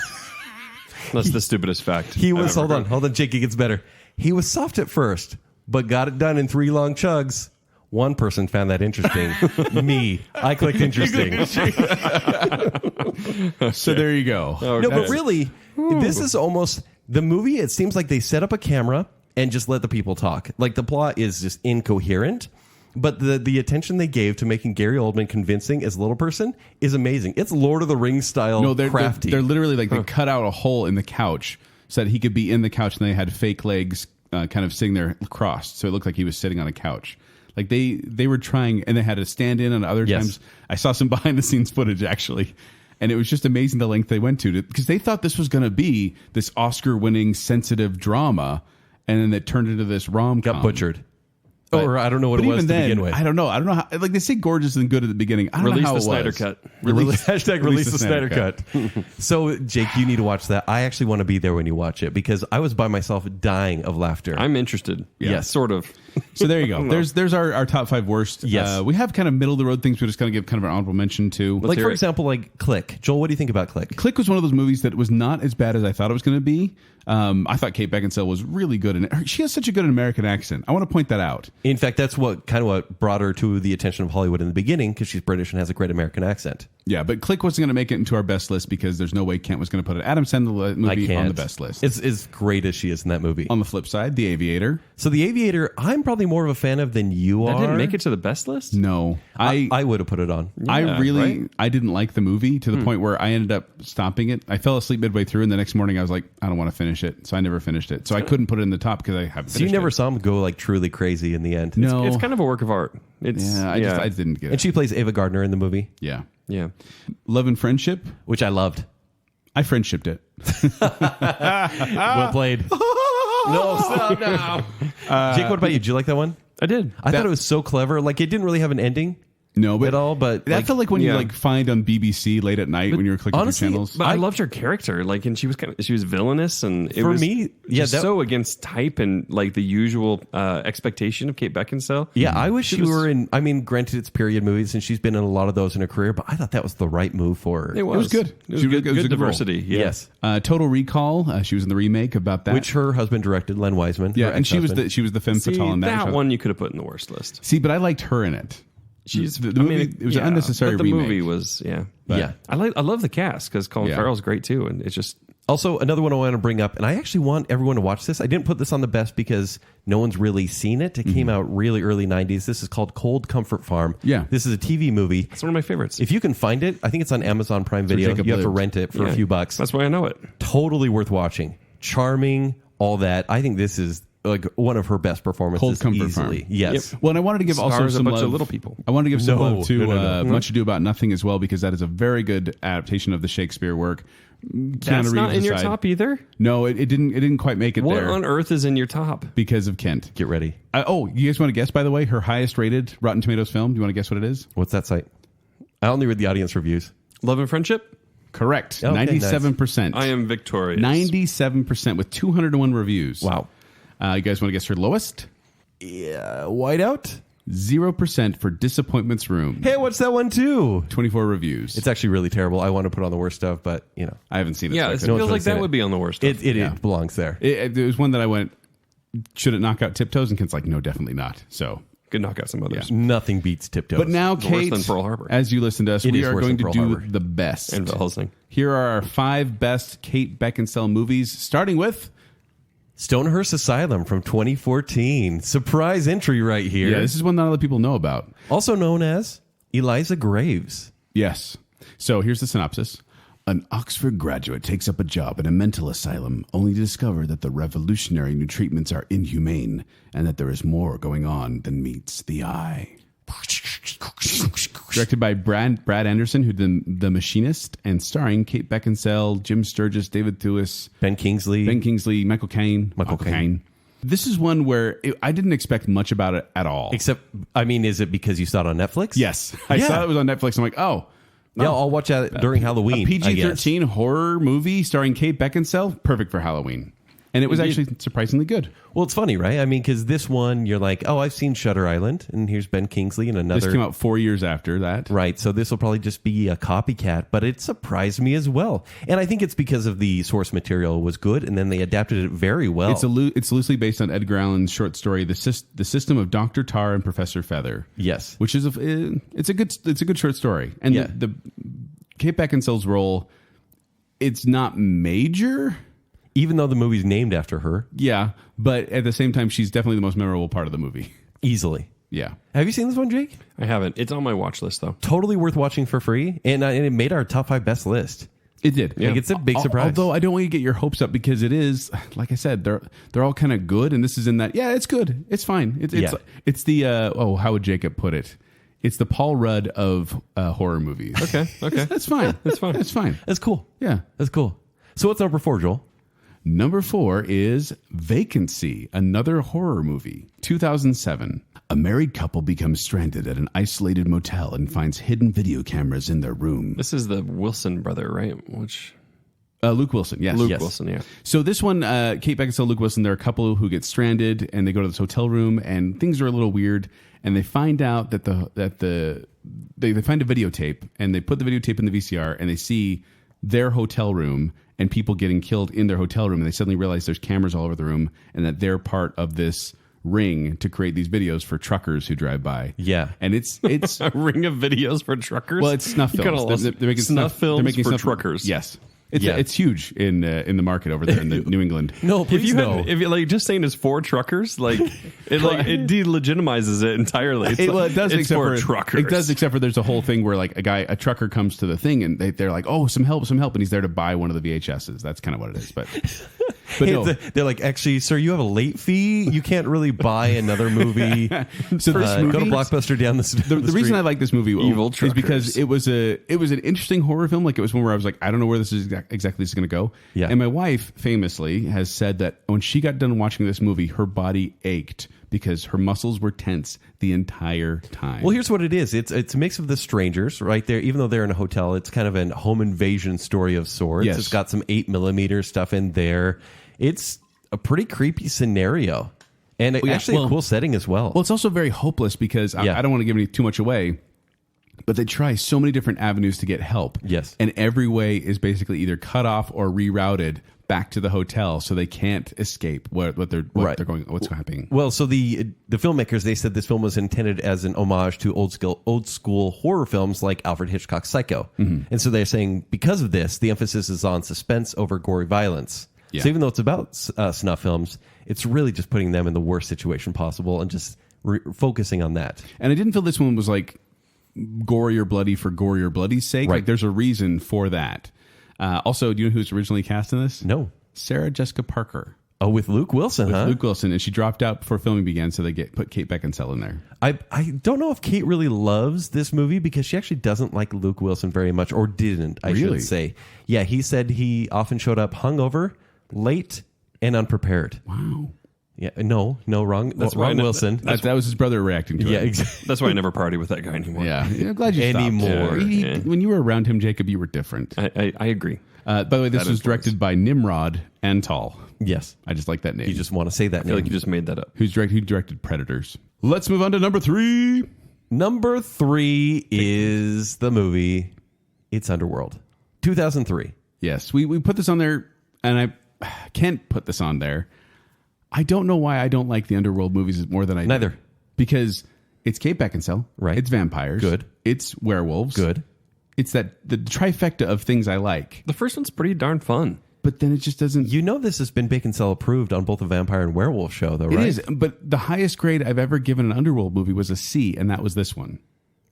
That's the stupidest fact. He was, I've ever hold on, Jake, it gets better. He was soft at first, but got it done in 3 long chugs. One person found that interesting. Me. I clicked interesting. So there you go. No, but really, this is almost the movie. It seems like they set up a camera and just let the people talk. Like the plot is just incoherent, but the attention they gave to making Gary Oldman convincing as a little person is amazing. It's Lord of the Rings style. No, they're crafty. They're literally like they cut out a hole in the couch so that he could be in the couch, and they had fake legs kind of sitting there crossed, so it looked like he was sitting on a couch. Like they were trying, and they had to stand in, and other times I saw some behind the scenes footage actually, and it was just amazing the length they went to because they thought this was going to be this Oscar-winning sensitive drama, and then it turned into this rom-com. got butchered. Or I don't know what it was even to then, begin with. I don't know how. Like they say, gorgeous and good at the beginning. I don't Release know how the it Snyder was. Cut. Release the Snyder Cut. So, Jake, you need to watch that. I actually want to be there when you watch it because I was by myself dying of laughter. I'm interested. Yes. Sort of. So there you go. There's our top 5 worst. Yes. We have kind of middle of the road things we're just going to give kind of an honorable mention to. like, hear for it. example, like Click. Joel, what do you think about Click? Click was one of those movies that was not as bad as I thought it was going to be. I thought Kate Beckinsale was really good, and she has such a good American accent. I want to point that out. In fact, that's what brought her to the attention of Hollywood in the beginning because she's British and has a great American accent. Yeah, but Click wasn't going to make it into our best list because there's no way Kent was going to put an Adam Sandler I movie can't. on the best list. It's as great as she is in that movie. On the flip side, The Aviator. So The Aviator, I'm probably more of a fan of than you That are. didn't make it to the best list? No, I would have put it on. I really right? I didn't like the movie to the point where I ended up stopping it. I fell asleep midway through, and the next morning I was like, I don't want to finish it, so I never finished it. So I couldn't put it in the top because I haven't. So you finished never it. saw him go like truly crazy in the end. No, It's kind of a work of art. It's Yeah, I didn't get it. And she plays Ava Gardner in the movie, Yeah, Yeah. Love and Friendship. which I loved. I friendshiped it. Well played. No, stop now. Jake, what about you? Did you like that one? I did. I thought it was so clever. Like, it didn't really have an ending. No, but At all, but, that like, felt like when you yeah. like find on BBC late at night when you were clicking honestly, through channels. But I loved her character, like, and she was villainous, and it For was me, yeah, just that- so against type and like the usual expectation of Kate Beckinsale. Yeah, I wish she was- were in. I mean, granted, it's period movies, and she's been in a lot of those in her career, but I thought that was the right move for her. It was good. It was She was- good, it was a good good role. diversity. Yeah. Yes. Total Recall. She was in the remake about that. Which her husband directed, Len Wiseman. yeah, her and she was ex-husband. the femme See, fatale in that. that one you could have put in the worst list. See, but I liked her in it. She's the movie. It was an unnecessary but the remake. movie was But- Yeah. I love the cast because Colin Yeah. Farrell's great too, and it's just Also, another one I want to bring up, and I actually want everyone to watch this. I didn't put this on the best because no one's really seen it. It came out really early 90s. This is called Cold Comfort Farm. Yeah. This is a TV movie. it's one of my favorites. If you can find it, I think it's on Amazon Prime Video. Jacob You have to lived. rent it for Yeah. a few bucks. That's why I know it. Totally worth watching. Charming, all that. I think this is like one of her best performances. Cold Comfort easily. Farm. Yes. Well, and I wanted to give also Stars a some bunch of love. little people. I wanted to give some No, love to no. Much Ado About Nothing as well because that is a very good adaptation of the Shakespeare work. That's Keanu not Reeves in your aside. top either. No, it didn't quite make it What there on earth is in your top? because of Kent. Get ready. You guys want to guess? By the way, her highest rated Rotten Tomatoes film. Do you want to guess what it is? What's that site? I only read the audience reviews. Love and Friendship. Correct. Okay, 97%. I am victorious. 97% with 201 reviews. Wow. You guys want to guess her lowest? Yeah. Whiteout? 0% for Disappointments Room. Hey, what's that one too? 24 reviews. It's actually really terrible. I want to put on the worst stuff, but you know, I haven't seen it. Yeah, so I it couldn't- feels like seen that it. would be on the worst. it Yeah. belongs there. There was one that I went, should it knock out Tiptoes? And Kent's like, no, definitely not. So, Could knock out some others. Nothing beats Tiptoes. but now, It's worse Kate, than Pearl Harbor. as you listen to us, It we is are worse going than to Pearl do Harbor. the best. And Helsing. Here are our 5 best Kate Beckinsale movies, starting with. Stonehurst Asylum from 2014. Surprise entry right here. Yeah, this is one not a lot of people know about. Also known as Eliza Graves. Yes. So here's the synopsis. An Oxford graduate takes up a job in a mental asylum only to discover that the revolutionary new treatments are inhumane and that there is more going on than meets the eye. Directed by Brad Anderson, who did The Machinist, and starring Kate Beckinsale, Jim Sturgis, David Thewlis, Ben Kingsley, Michael Caine. This is one where I didn't expect much about it at all. Except, I mean, is it because you saw it on Netflix? Yes. I saw it was on Netflix. I'm like, oh. Yeah, I'll watch that during Halloween. A PG-13 horror movie starring Kate Beckinsale, perfect for Halloween. And it was actually surprisingly good. Well, it's funny, right? I mean, because this one, you're like, oh, I've seen Shutter Island, and here's Ben Kingsley and another. This came out 4 years after that. Right, so this will probably just be a copycat, but it surprised me as well. And I think it's because of the source material was good, and then they adapted it very well. It's loosely based on Edgar Allan's short story, The System of Dr. Tar and Professor Feather. Yes. Which is it's a good short story. And the Kate Beckinsale's role, it's not major. Even though the movie's named after her. Yeah, but at the same time, she's definitely the most memorable part of the movie. Easily. Yeah. Have you seen this one, Jake? I haven't. It's on my watch list, though. Totally worth watching for free, and it made our top 5 best list. It did. Yeah. Like, it's a big surprise. Although I don't want you to get your hopes up because it is, like I said, they're all kind of good, and this is in that. Yeah, it's good. It's fine. It's the how would Jacob put it? It's the Paul Rudd of horror movies. Okay. That's fine. That's fine. That's fine. That's cool. Yeah, that's cool. So what's number 4, Joel? Number 4 is Vacancy, another horror movie. 2007. A married couple becomes stranded at an isolated motel and finds hidden video cameras in their room. This is the Wilson brother, right? Which Luke Wilson, yes. Luke Wilson, yeah. So this one, Kate Beckinsale, Luke Wilson, they're a couple who get stranded and they go to this hotel room and things are a little weird. And they find out that they find a videotape and they put the videotape in the VCR and they see their hotel room and people getting killed in their hotel room. And they suddenly realize there's cameras all over the room and that they're part of this ring to create these videos for truckers who drive by. Yeah. And it's a ring of videos for truckers? Well, it's snuff films. They're making snuff films for truckers. Yes. It's huge in the market over there in New England. No, please no. If you like just saying it's for truckers, like it delegitimizes it entirely. It does, it's except for for truckers. It does, except for there's a whole thing where like a trucker comes to the thing and they're like, oh, some help, and he's there to buy one of the VHSs. That's kind of what it is, but no. They're like, actually, sir, you have a late fee. You can't really buy another movie. So this movie, go to Blockbuster down the street. The reason I like this movie is because it was an interesting horror film. Like it was one where I was like, I don't know where this is exactly going to go. Yeah. And my wife famously has said that when she got done watching this movie, her body ached because her muscles were tense the entire time. Well, here's what it is. It's a mix of the strangers right there. Even though they're in a hotel, it's kind of a home invasion story of sorts. Yes. It's got some 8mm stuff in there. It's a pretty creepy scenario. And actually a cool setting as well. Well, it's also very hopeless because I don't want to give too much away, but they try so many different avenues to get help. Yes. And every way is basically either cut off or rerouted back to the hotel so they can't escape what's happening. Well, so the filmmakers, they said this film was intended as an homage to old school horror films like Alfred Hitchcock's Psycho. Mm-hmm. And so they're saying because of this, the emphasis is on suspense over gory violence. Yeah. So even though it's about snuff films, it's really just putting them in the worst situation possible and just focusing on that. And I didn't feel this one was like gory or bloody for gory or bloody's sake. Right. Like there's a reason for that. Also, do you know who's originally cast in this? No. Sarah Jessica Parker. Oh, with Luke Wilson, huh? Luke Wilson, and she dropped out before filming began, so they put Kate Beckinsale in there. I don't know if Kate really loves this movie because she actually doesn't like Luke Wilson very much, or didn't, I should say. Yeah, he said he often showed up hungover, late, and unprepared. Wow. Yeah, no, wrong. That's wrong, Wilson. That was his brother reacting to it. Yeah, exactly. That's why I never party with that guy anymore. Yeah, I'm glad you anymore. Stopped. When you were around him, Jacob, you were different. I agree. By the way, this was directed by Nimrod Antal. Yes. I just like that name. You just want to say that I feel like you just made that up. Who directed Predators. Let's move on to number 3. Number 3 is the movie It's Underworld. 2003. Yes, we put this on there, and I can't put this on there. I don't know why I don't like the Underworld movies more than I do. Neither. Because it's Kate Beckinsale. Right. It's vampires. Good. It's werewolves. Good. It's the trifecta of things I like. The first one's pretty darn fun. But then it just doesn't... You know this has been Baconsale approved on both a vampire and werewolf show, though, right? It is, but the highest grade I've ever given an Underworld movie was a C, and that was this one.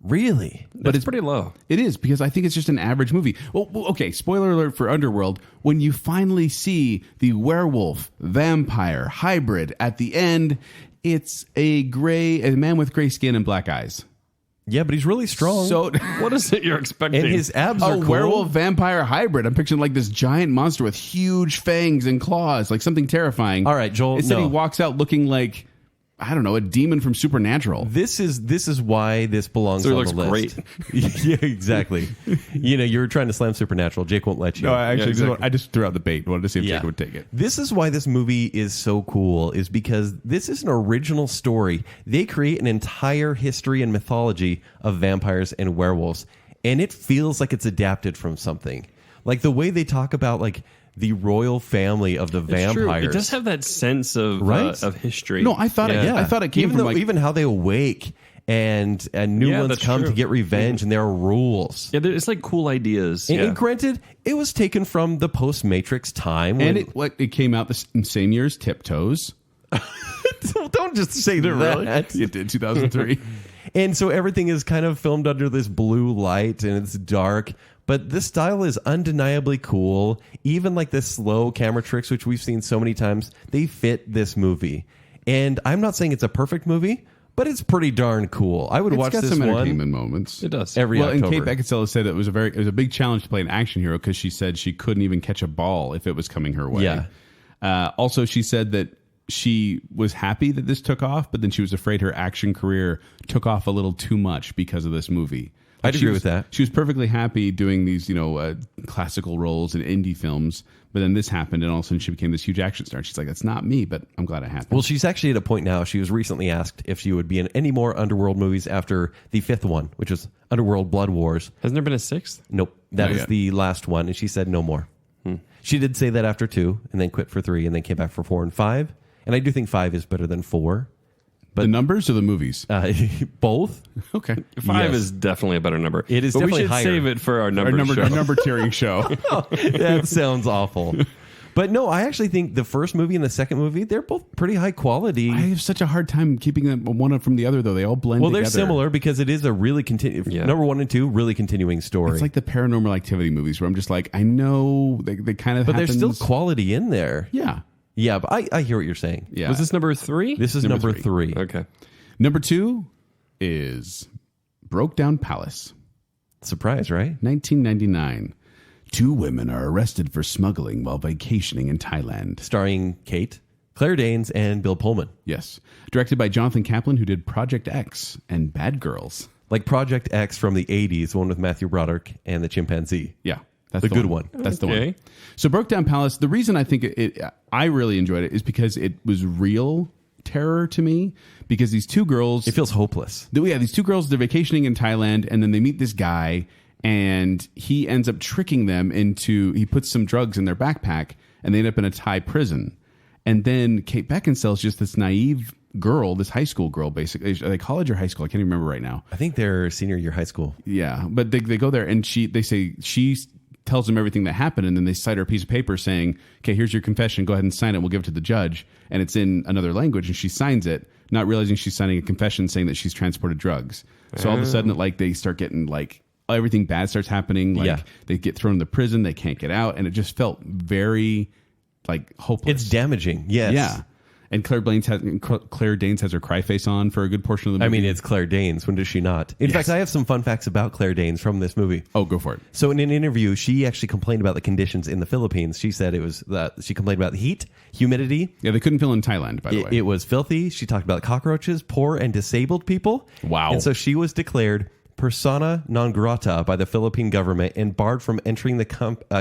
Really? But it's pretty low. It is, because I think it's just an average movie. Well, okay, spoiler alert for Underworld. When you finally see the werewolf, vampire, hybrid at the end, it's a man with gray skin and black eyes. Yeah, but he's really strong. So What is it you're expecting? and his abs are a cool. werewolf vampire hybrid. I'm picturing like this giant monster with huge fangs and claws, like something terrifying. All right, Joel, Instead, no. he walks out looking like, I don't know, a demon from Supernatural. This is why this belongs So he on looks the list. great. Yeah, exactly. You were trying to slam Supernatural. Jake won't let you. No, I actually exactly. I just threw out the bait. Wanted to see if Jake would take it. This is why this movie is so cool, is because this is an original story. They create an entire history and mythology of vampires and werewolves, and it feels like it's adapted from something. Like the way they talk about like the royal family of the It's true. vampires. It does have that sense of Right? Of history. No, I thought it. Yeah. I thought it came even from though, even how they awake and new Yeah, ones that's come true. to get revenge, and there are rules. Yeah, it's like cool ideas. And granted, it was taken from the post-Matrix time. and When, it came out the same year as Tiptoes. don't just say that. It did, 2003. And so everything is kind of filmed under this blue light, and it's dark. But this style is undeniably cool. Even like the slow camera tricks, which we've seen so many times, they fit this movie. And I'm not saying it's a perfect movie, but it's pretty darn cool. I would watch It's got this some one entertainment moments. It does. every And October. Kate Beckinsale said it was a big challenge to play an action hero because she said she couldn't even catch a ball if it was coming her way. Yeah. Also, she said that she was happy that this took off, but then she was afraid her action career took off a little too much because of this movie. I'd She agree was- with that. She was perfectly happy doing these, classical roles in indie films, but then this happened, and all of a sudden she became this huge action star. She's like, "That's not me," but I'm glad it happened. Well, she's actually at a point now. She was recently asked if she would be in any more Underworld movies after the fifth one, which was Underworld Blood Wars. Hasn't there been a sixth? Nope. That Not is yet. the last one. And she said no more. She did say that after 2, and then quit for 3, and then came back for 4 and 5. And I do think 5 is better than 4. the numbers or the movies? Both. Okay, 5 Yes. is definitely a better number. It is but definitely we should higher. save it for our number show. our number tiering show. That sounds awful. But no, I actually think the first movie and the second movie, they're both pretty high quality. I have such a hard time keeping them one from the other, though. They all blend Well, together. they're similar because it is a really number 1 and 2, really continuing story. It's like the Paranormal Activity movies where I'm just like, I know they kind of but happens. there's still quality in there. Yeah. Yeah, but I hear what you're saying. Yeah. Was this number 3? This is Number number 3. Okay. Number 2 is Broke Down Palace, Surprise, right? 1999. 2 women are arrested for smuggling while vacationing in Thailand. Starring Kate, Claire Danes, and Bill Pullman. Yes. Directed by Jonathan Kaplan, who did Project X and Bad Girls. Like Project X from the 80s, the one with Matthew Broderick and the chimpanzee. Yeah. That's The good one. That's the Okay. one. So Broke Down Palace, the reason I think I really enjoyed it is because it was real terror to me, because these 2 girls... It feels hopeless. These 2 girls, they're vacationing in Thailand, and then they meet this guy, and he ends up tricking them he puts some drugs in their backpack, and they end up in a Thai prison. And then Kate Beckinsale is just this naive girl, this high school girl, basically. Are they college or high school? I can't even remember right now. I think they're senior year high school. Yeah, but they go there, and they say she tells them everything that happened, and then they cite her a piece of paper saying, "Okay, here's your confession. Go ahead and sign it. We'll give it to the judge." And it's in another language, and she signs it, not realizing she's signing a confession saying that she's transported drugs. So all of a sudden, they start getting everything bad starts happening. Yeah. They get thrown into prison, they can't get out, and it just felt very hopeless. It's damaging. Yes. Yeah. And Claire Danes has her cry face on for a good portion of the movie. I mean, it's Claire Danes. When does she not? In fact, I have some fun facts about Claire Danes from this movie. Oh, go for it. So in an interview, she actually complained about the conditions in the Philippines. She said it was she complained about the heat, humidity. Yeah, they couldn't film in Thailand, by the way. It was filthy. She talked about cockroaches, poor and disabled people. Wow. And so she was declared persona non grata by the Philippine government and barred from entering the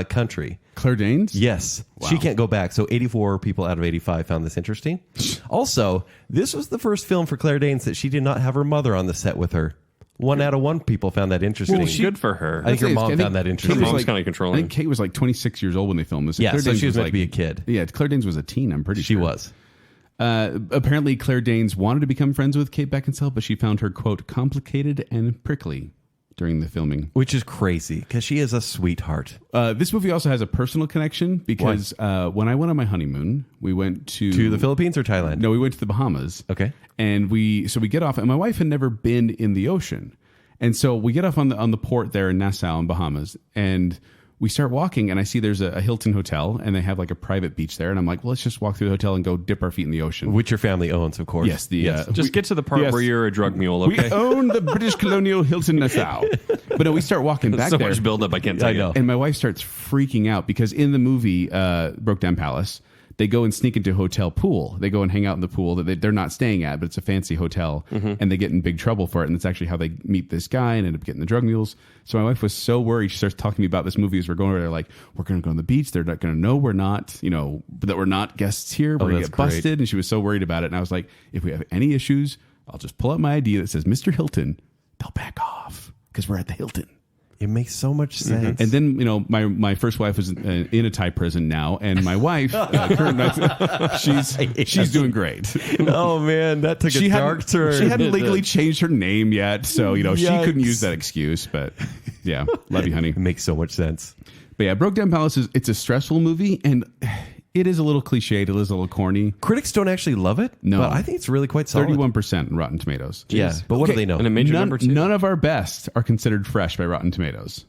country. Claire Danes? Yes. Wow. She can't go back. So 84 people out of 85 found this interesting. Also, this was the first film for Claire Danes that she did not have her mother on the set with her. 1 out of 1 people found that interesting. Well, good for her. I think her mom found that Kate interesting. was Mom's kinda controlling. I think Kate was 26 years old when they filmed this. Yeah, Claire so Danes she was meant to like- be a kid. Yeah, Claire Danes was a teen, I'm pretty She sure. was. Apparently, Claire Danes wanted to become friends with Kate Beckinsale, but she found her, quote, complicated and prickly during the filming. Which is crazy because she is a sweetheart. This movie also has a personal connection because when I went on my honeymoon, we went To the Philippines or Thailand? No, we went to the Bahamas. Okay. And we get off, and my wife had never been in the ocean. And so we get off on the port there in Nassau in Bahamas, and we start walking, and I see there's a Hilton hotel, and they have like a private beach there. And I'm like, well, let's just walk through the hotel and go dip our feet in the ocean. Which your family owns, of course. Yes. Just get to the part where you're a drug mule, okay? We own the British colonial Hilton Nassau. But no, we start walking back so there. much buildup, I can't tell you. And my wife starts freaking out because in the movie Broke Down Palace, they go and sneak into a hotel pool. They go and hang out in the pool that they're not staying at, but it's a fancy hotel, and they get in big trouble for it. And it's actually how they meet this guy and end up getting the drug mules. So my wife was so worried. She starts talking to me about this movie as we're going over there. Like, we're going to go on the beach. They're not going to know we're not, that we're not guests here. We're going to get busted. And she was so worried about it. And I was like, if we have any issues, I'll just pull up my ID that says Mr. Hilton. They'll back off because we're at the Hilton. It makes so much sense. And then, my first wife was in a Thai prison now, and my wife, she's doing great. Oh man, that took a dark turn. She hadn't legally changed her name yet, so she couldn't use that excuse. But yeah, love you, honey. It makes so much sense. But yeah, Broke Down Palace it's a stressful movie, and it is a little cliched. It is a little corny. Critics don't actually love it. No, but I think it's really quite solid. 31% in Rotten Tomatoes. Jeez. Yeah, but what do they know? And a major number two. None of our best are considered fresh by Rotten Tomatoes.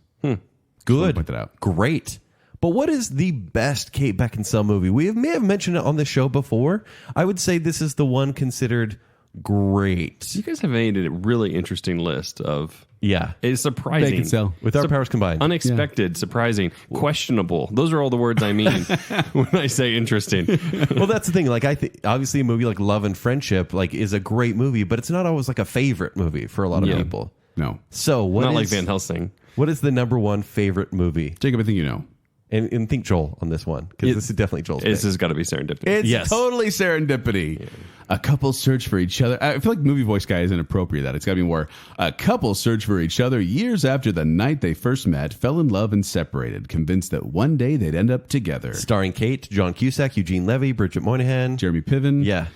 Good. Point that out. Great. But what is the best Kate Beckinsale movie? We may have mentioned it on the show before. I would say this is the one considered great. You guys have made a really interesting list of... Yeah. It's surprising. Beckinsale. With our powers combined. Unexpected, surprising, questionable. Those are all the words I mean when I say interesting. Well, that's the thing. Like, I think obviously a movie like Love and Friendship is a great movie, but it's not always like a favorite movie for a lot of people. No. So Not like Van Helsing. What is the number one favorite movie? Jacob, I think you know. And think Joel on this one, because this is definitely Joel's pick. This has got to be serendipity. It's totally serendipity. Yeah. A couple search for each other. I feel like movie voice guy is inappropriate. That it's got to be more. A couple search for each other years after the night they first met, fell in love and separated, convinced that one day they'd end up together. Starring Kate, John Cusack, Eugene Levy, Bridget Moynihan, Jeremy Piven. Yeah,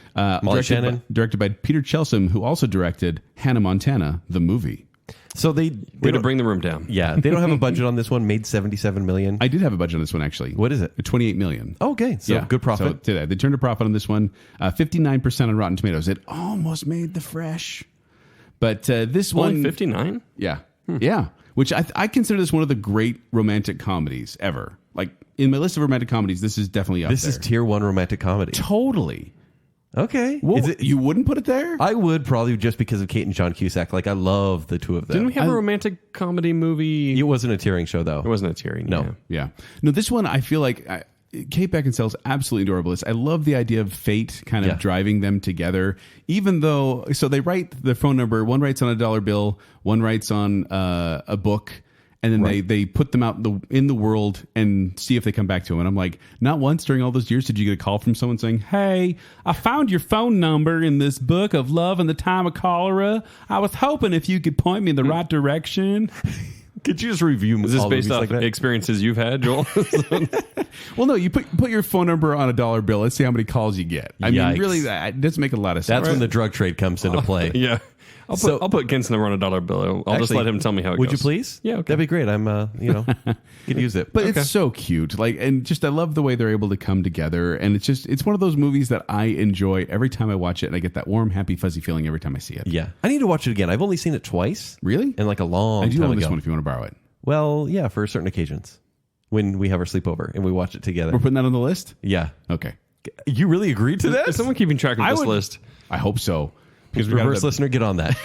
Molly Shannon. Directed by Peter Chelsom, who also directed Hannah Montana, the movie. So they Way to bring the room down. Yeah, they don't have a budget on this one. Made $77 million. I did have a budget on this one actually. What is it? $28 million. Oh, okay, so good profit. So they turned a profit on this one. 59% on Rotten Tomatoes. It almost made the fresh, but this Only one 59. Yeah, yeah. Which I consider this one of the great romantic comedies ever. Like in my list of romantic comedies, this is definitely up there. This is tier 1 romantic comedy. Totally. Okay. Well, you wouldn't put it there? I would probably just because of Kate and John Cusack. Like, I love the two of them. Didn't we have a romantic comedy movie? It wasn't a tearing show, though. It wasn't a tearing. No. Yeah. No, this one, I feel like Kate Beckinsale is absolutely adorable. I love the idea of fate kind of driving them together, even though, so they write the phone number. One writes on a dollar bill, one writes on a book. And then they put them out in the world and see if they come back to them. And I'm like, not once during all those years did you get a call from someone saying, hey, I found your phone number in this book of love in the time of cholera. I was hoping if you could point me in the right direction. Could you just review Is this all based movies off like that? experiences you've had, Joel? Well, no, you put your phone number on a dollar bill. Let's see how many calls you get. I mean, really, that doesn't make a lot of sense. That's when the drug trade comes into play. Yeah. I'll put Kent's number on a dollar bill. I'll just let him tell me how it goes. Would you please? Yeah, okay. That'd be great. I'm, could use it. But it's so cute. Like, and just I love the way they're able to come together. And it's one of those movies that I enjoy every time I watch it, and I get that warm, happy, fuzzy feeling every time I see it. Yeah, I need to watch it again. I've only seen it twice. Really? And like a long I do time own ago. this one if you want to borrow it. Well, yeah, for certain occasions when we have our sleepover and we watch it together. We're putting that on the list? Yeah. Okay. You really agreed to that? Is someone keeping track of this list? I hope so. Because reverse listener, get on that.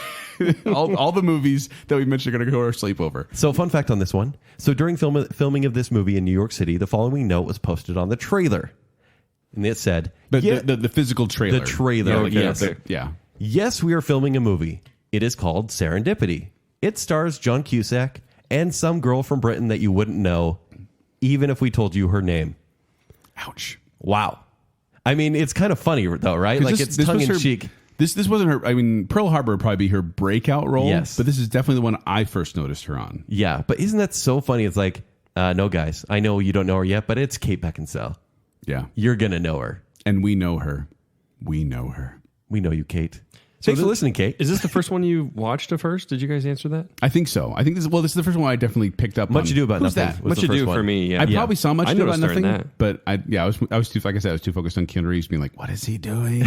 all the movies that we mentioned are going to go to our sleepover. So, fun fact on this one. So, during filming of this movie in New York City, the following note was posted on the trailer. And it said... The physical trailer. The trailer, Yeah, yes. Yeah. Yes, we are filming a movie. It is called Serendipity. It stars John Cusack and some girl from Britain that you wouldn't know, even if we told you her name. Ouch. Wow. I mean, it's kind of funny, though, right? Like, it's tongue-in-cheek. This wasn't her. I mean, Pearl Harbor would probably be her breakout role. Yes. But this is definitely the one I first noticed her on. Yeah, but isn't that so funny? It's like, no, guys, I know you don't know her yet, but it's Kate Beckinsale. Yeah. You're going to know her. And we know her. We know her. We know you, Kate. Thanks for listening, Kate. Is this the first one you watched at first? Did you guys answer that? I think so. I think this is the first one I definitely picked up Much on. Ado About Who's Nothing. that? was Much the Ado first for one. me, yeah. I probably saw Much I Ado About noticed her in Nothing. that. But I was too, like I said, I was too focused on Keanu Reeves being like, what is he doing?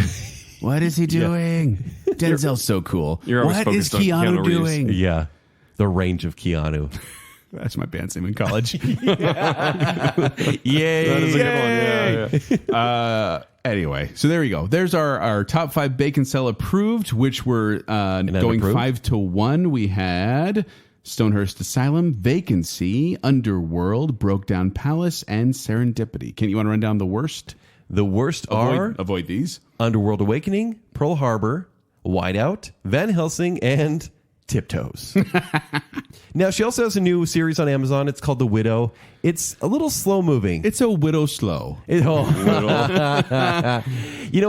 What is he doing? Denzel's so cool. You're always what is focused on Keanu Keanu Reeves. doing? Yeah. The range of Keanu. That's my band's name in college. Yay! That is a good one. Yeah. Anyway, so there we go. There's our top 5 Baconsale approved, which were going approved? 5-1. We had Stonehurst Asylum, Vacancy, Underworld, Broke Down Palace, and Serendipity. Can you want to run down the worst? The worst are Avoid these. Underworld Awakening, Pearl Harbor, Whiteout, Van Helsing, and Tiptoes. Now, she also has a new series on Amazon. It's called The Widow. It's a little slow moving. It's a widow slow. You know,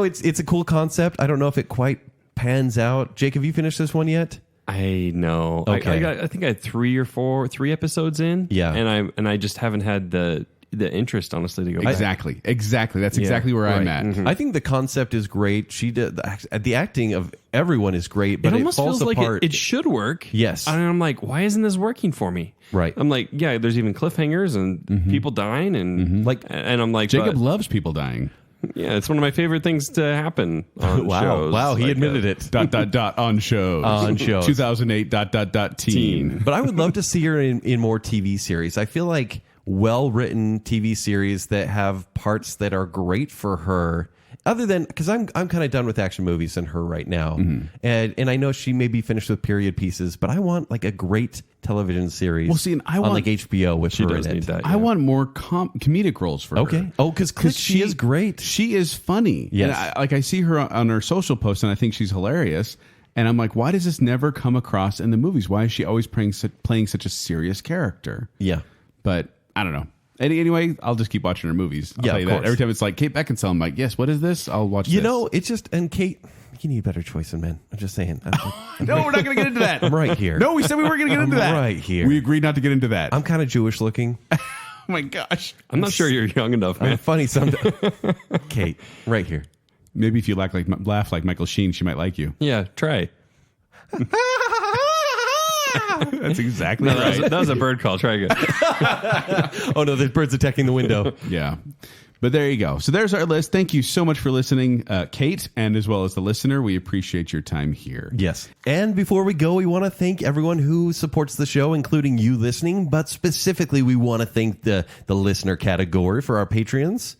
it's a cool concept. I don't know if it quite pans out. Jake, have you finished this one yet? I know. Okay. I think I had 3 episodes in. Yeah. And I just haven't had the interest, honestly, to go back. Exactly. That's exactly where I'm at. Mm-hmm. I think the concept is great. She did the acting of everyone is great, but It it almost falls feels apart. like it should work. Yes. And I'm like, why isn't this working for me? Right. I'm like, yeah, there's even cliffhangers and people dying and and I'm like, Jacob but, loves people dying. yeah, it's one of my favorite things to happen on shows. Wow, he Like, admitted it. on shows. On shows. 2008 teen. But I would love to see her in more TV series. I feel like well-written TV series that have parts that are great for her. Other than, because I'm kind of done with action movies and her right now, and I know she may be finished with period pieces, but I want like a great television series. Well, see, and I on want- like HBO with her does in need it. that. I want more comedic roles for her. Okay. Oh, because she is great. She is funny. Yes. And I see her on her social posts, and I think she's hilarious. And I'm like, why does this never come across in the movies? Why is she always playing such a serious character? Yeah. But I don't know. Anyway, I'll just keep watching her movies. I'll tell you of that. course. Every time it's like Kate Beckinsale, I'm like, yes, what is this? I'll watch this. You know, it's just, and Kate, you need a better choice than men. I'm just saying. No, we're not going to get into that. I'm right here. No, we said we weren't going to get into that. right here. We agreed not to get into that. I'm kind of Jewish looking. Oh my gosh. I'm not sure you're young enough, I'm man. funny sometimes. Kate, right here. Maybe if you laugh like Michael Sheen, she might like you. Yeah, try. That's exactly No, right. that was a bird call. Try again. Oh no, there's birds attacking the window. Yeah. But there you go. So there's our list. Thank you so much for listening, Kate, and as well as the listener. We appreciate your time here. Yes. And before we go, we want to thank everyone who supports the show, including you listening, but specifically we want to thank the listener category for our Patreons,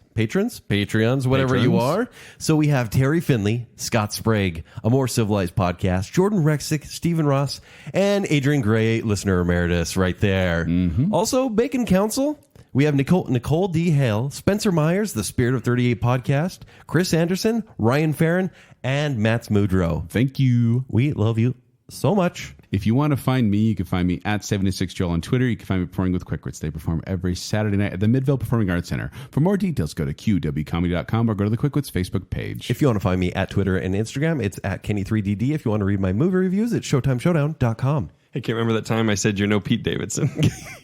whatever you are. So we have Terry Finley, Scott Sprague, A More Civilized Podcast, Jordan Rexick, Stephen Ross, and Adrian Gray, listener emeritus right there. Also, Bacon Council. We have Nicole D. Hale, Spencer Myers, The Spirit of 38 Podcast, Chris Anderson, Ryan Farron, and Matt Mudrow. Thank you. We love you so much. If you want to find me, you can find me at 76Joel on Twitter. You can find me performing with Quick Wits. They perform every Saturday night at the Midvale Performing Arts Center. For more details, go to qwcomedy.com or go to the Quick Wits Facebook page. If you want to find me at Twitter and Instagram, it's at Kenny3DD. If you want to read my movie reviews, it's ShowtimeShowdown.com. I can't remember that time I said you're no Pete Davidson.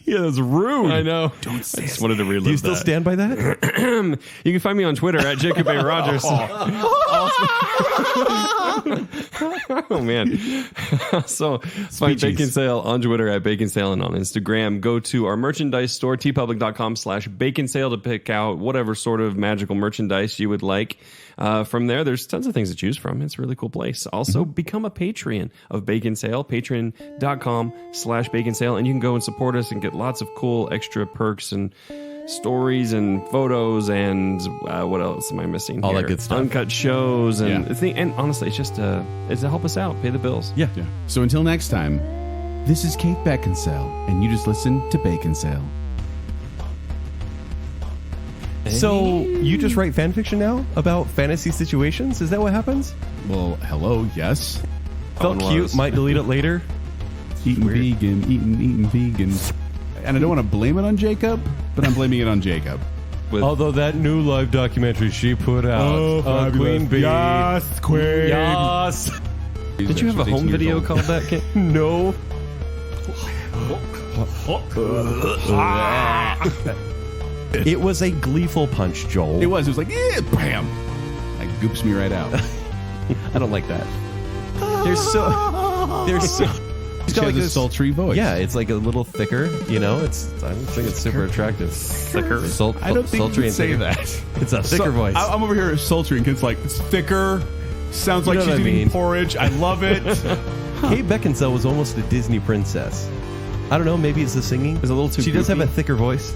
Yeah, that's rude. I know. I just wanted to relive Do you still that. stand by that? You can find me on Twitter at Jacob A. Rogers. Oh, man. So find Baconsale on Twitter at Baconsale and on Instagram. Go to our merchandise store, tpublic.com/Baconsale to pick out whatever sort of magical merchandise you would like. From there, there's tons of things to choose from. It's a really cool place. Also, become a Patreon of Baconsale, patreon.com/Baconsale, and you can go and support us and get lots of cool extra perks and stories and photos and what else am I missing? All here? that good stuff. Uncut shows and Yeah. and honestly, it's just it's to help us out, pay the bills. Yeah. So until next time, this is Kate Beckinsale, and you just listen to Baconsale. So you just write fan fiction now about fantasy situations? Is that what happens? Well, hello, yes. Felt one cute. was. Might delete it later. Eating vegan. And I don't want to blame it on Jacob, but I'm blaming it on Jacob. Although that new live documentary she put out, Queen Bee. Yes, Queen. Yes. Did you have a home video called that? Kid? No. It was a gleeful punch, Joel. It was like, bam. Like, goops me right out. I don't like that. There's so. It's She got has like a this sultry voice. Yeah, it's like a little thicker. You know, I don't think it's super attractive. Thicker. I don't think sultry you and can say thicker. that. It's a thicker voice. I'm over here sultry, and Kid's like, it's thicker. Sounds like You know she's what I eating mean. porridge. I love it. Kate Beckinsale was almost a Disney princess. I don't know. Maybe it's the singing. It's a little too She does have goofy. a thicker voice.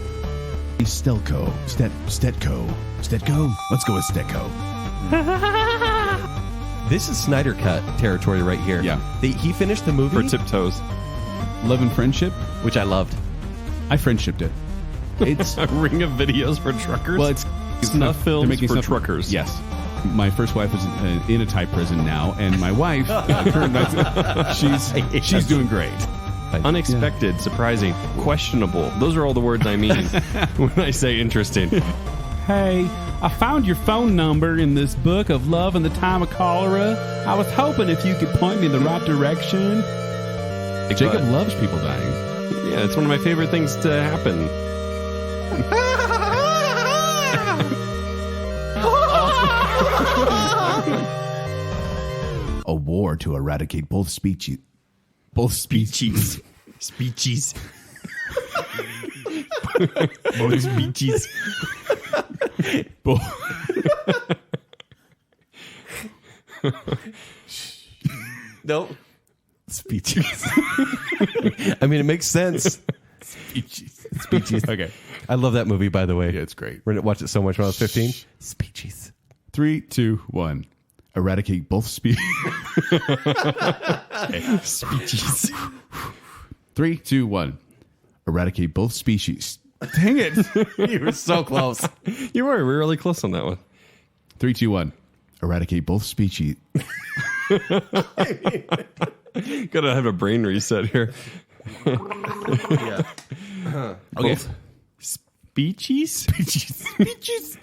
Stelco. Stetco. Stetco? Let's go with Stetco. This is Snyder Cut territory right here. Yeah. He finished the movie, For Tiptoes. Love and Friendship. which I loved. I friendshipped it. It's A ring of videos for truckers? well, it's Snuff films they're making for snuff- truckers. Yes. My first wife is in a Thai prison now, and my wife, she's doing great. Unexpected, surprising, questionable. Those are all the words I mean when I say interesting. Hey, I found your phone number in this book of love in the time of cholera. I was hoping if you could point me in the right direction. Jacob loves people dying. Yeah, it's one of my favorite things to happen. A war to eradicate both species. Both species. Speeches. Both speeches. No. Speeches. I mean, it makes sense. Speeches. Okay. I love that movie, by the way. Yeah, it's great. I watched it so much when I was 15. Speeches. 3, 2, 1. Eradicate both species. Speeches. 3, 2, 1. Eradicate both species. Dang it. You were so close. You were. We were really close on that one. 3, 2, 1. Eradicate both species. Gotta have a brain reset here. Yeah. Okay. Speeches? Speeches.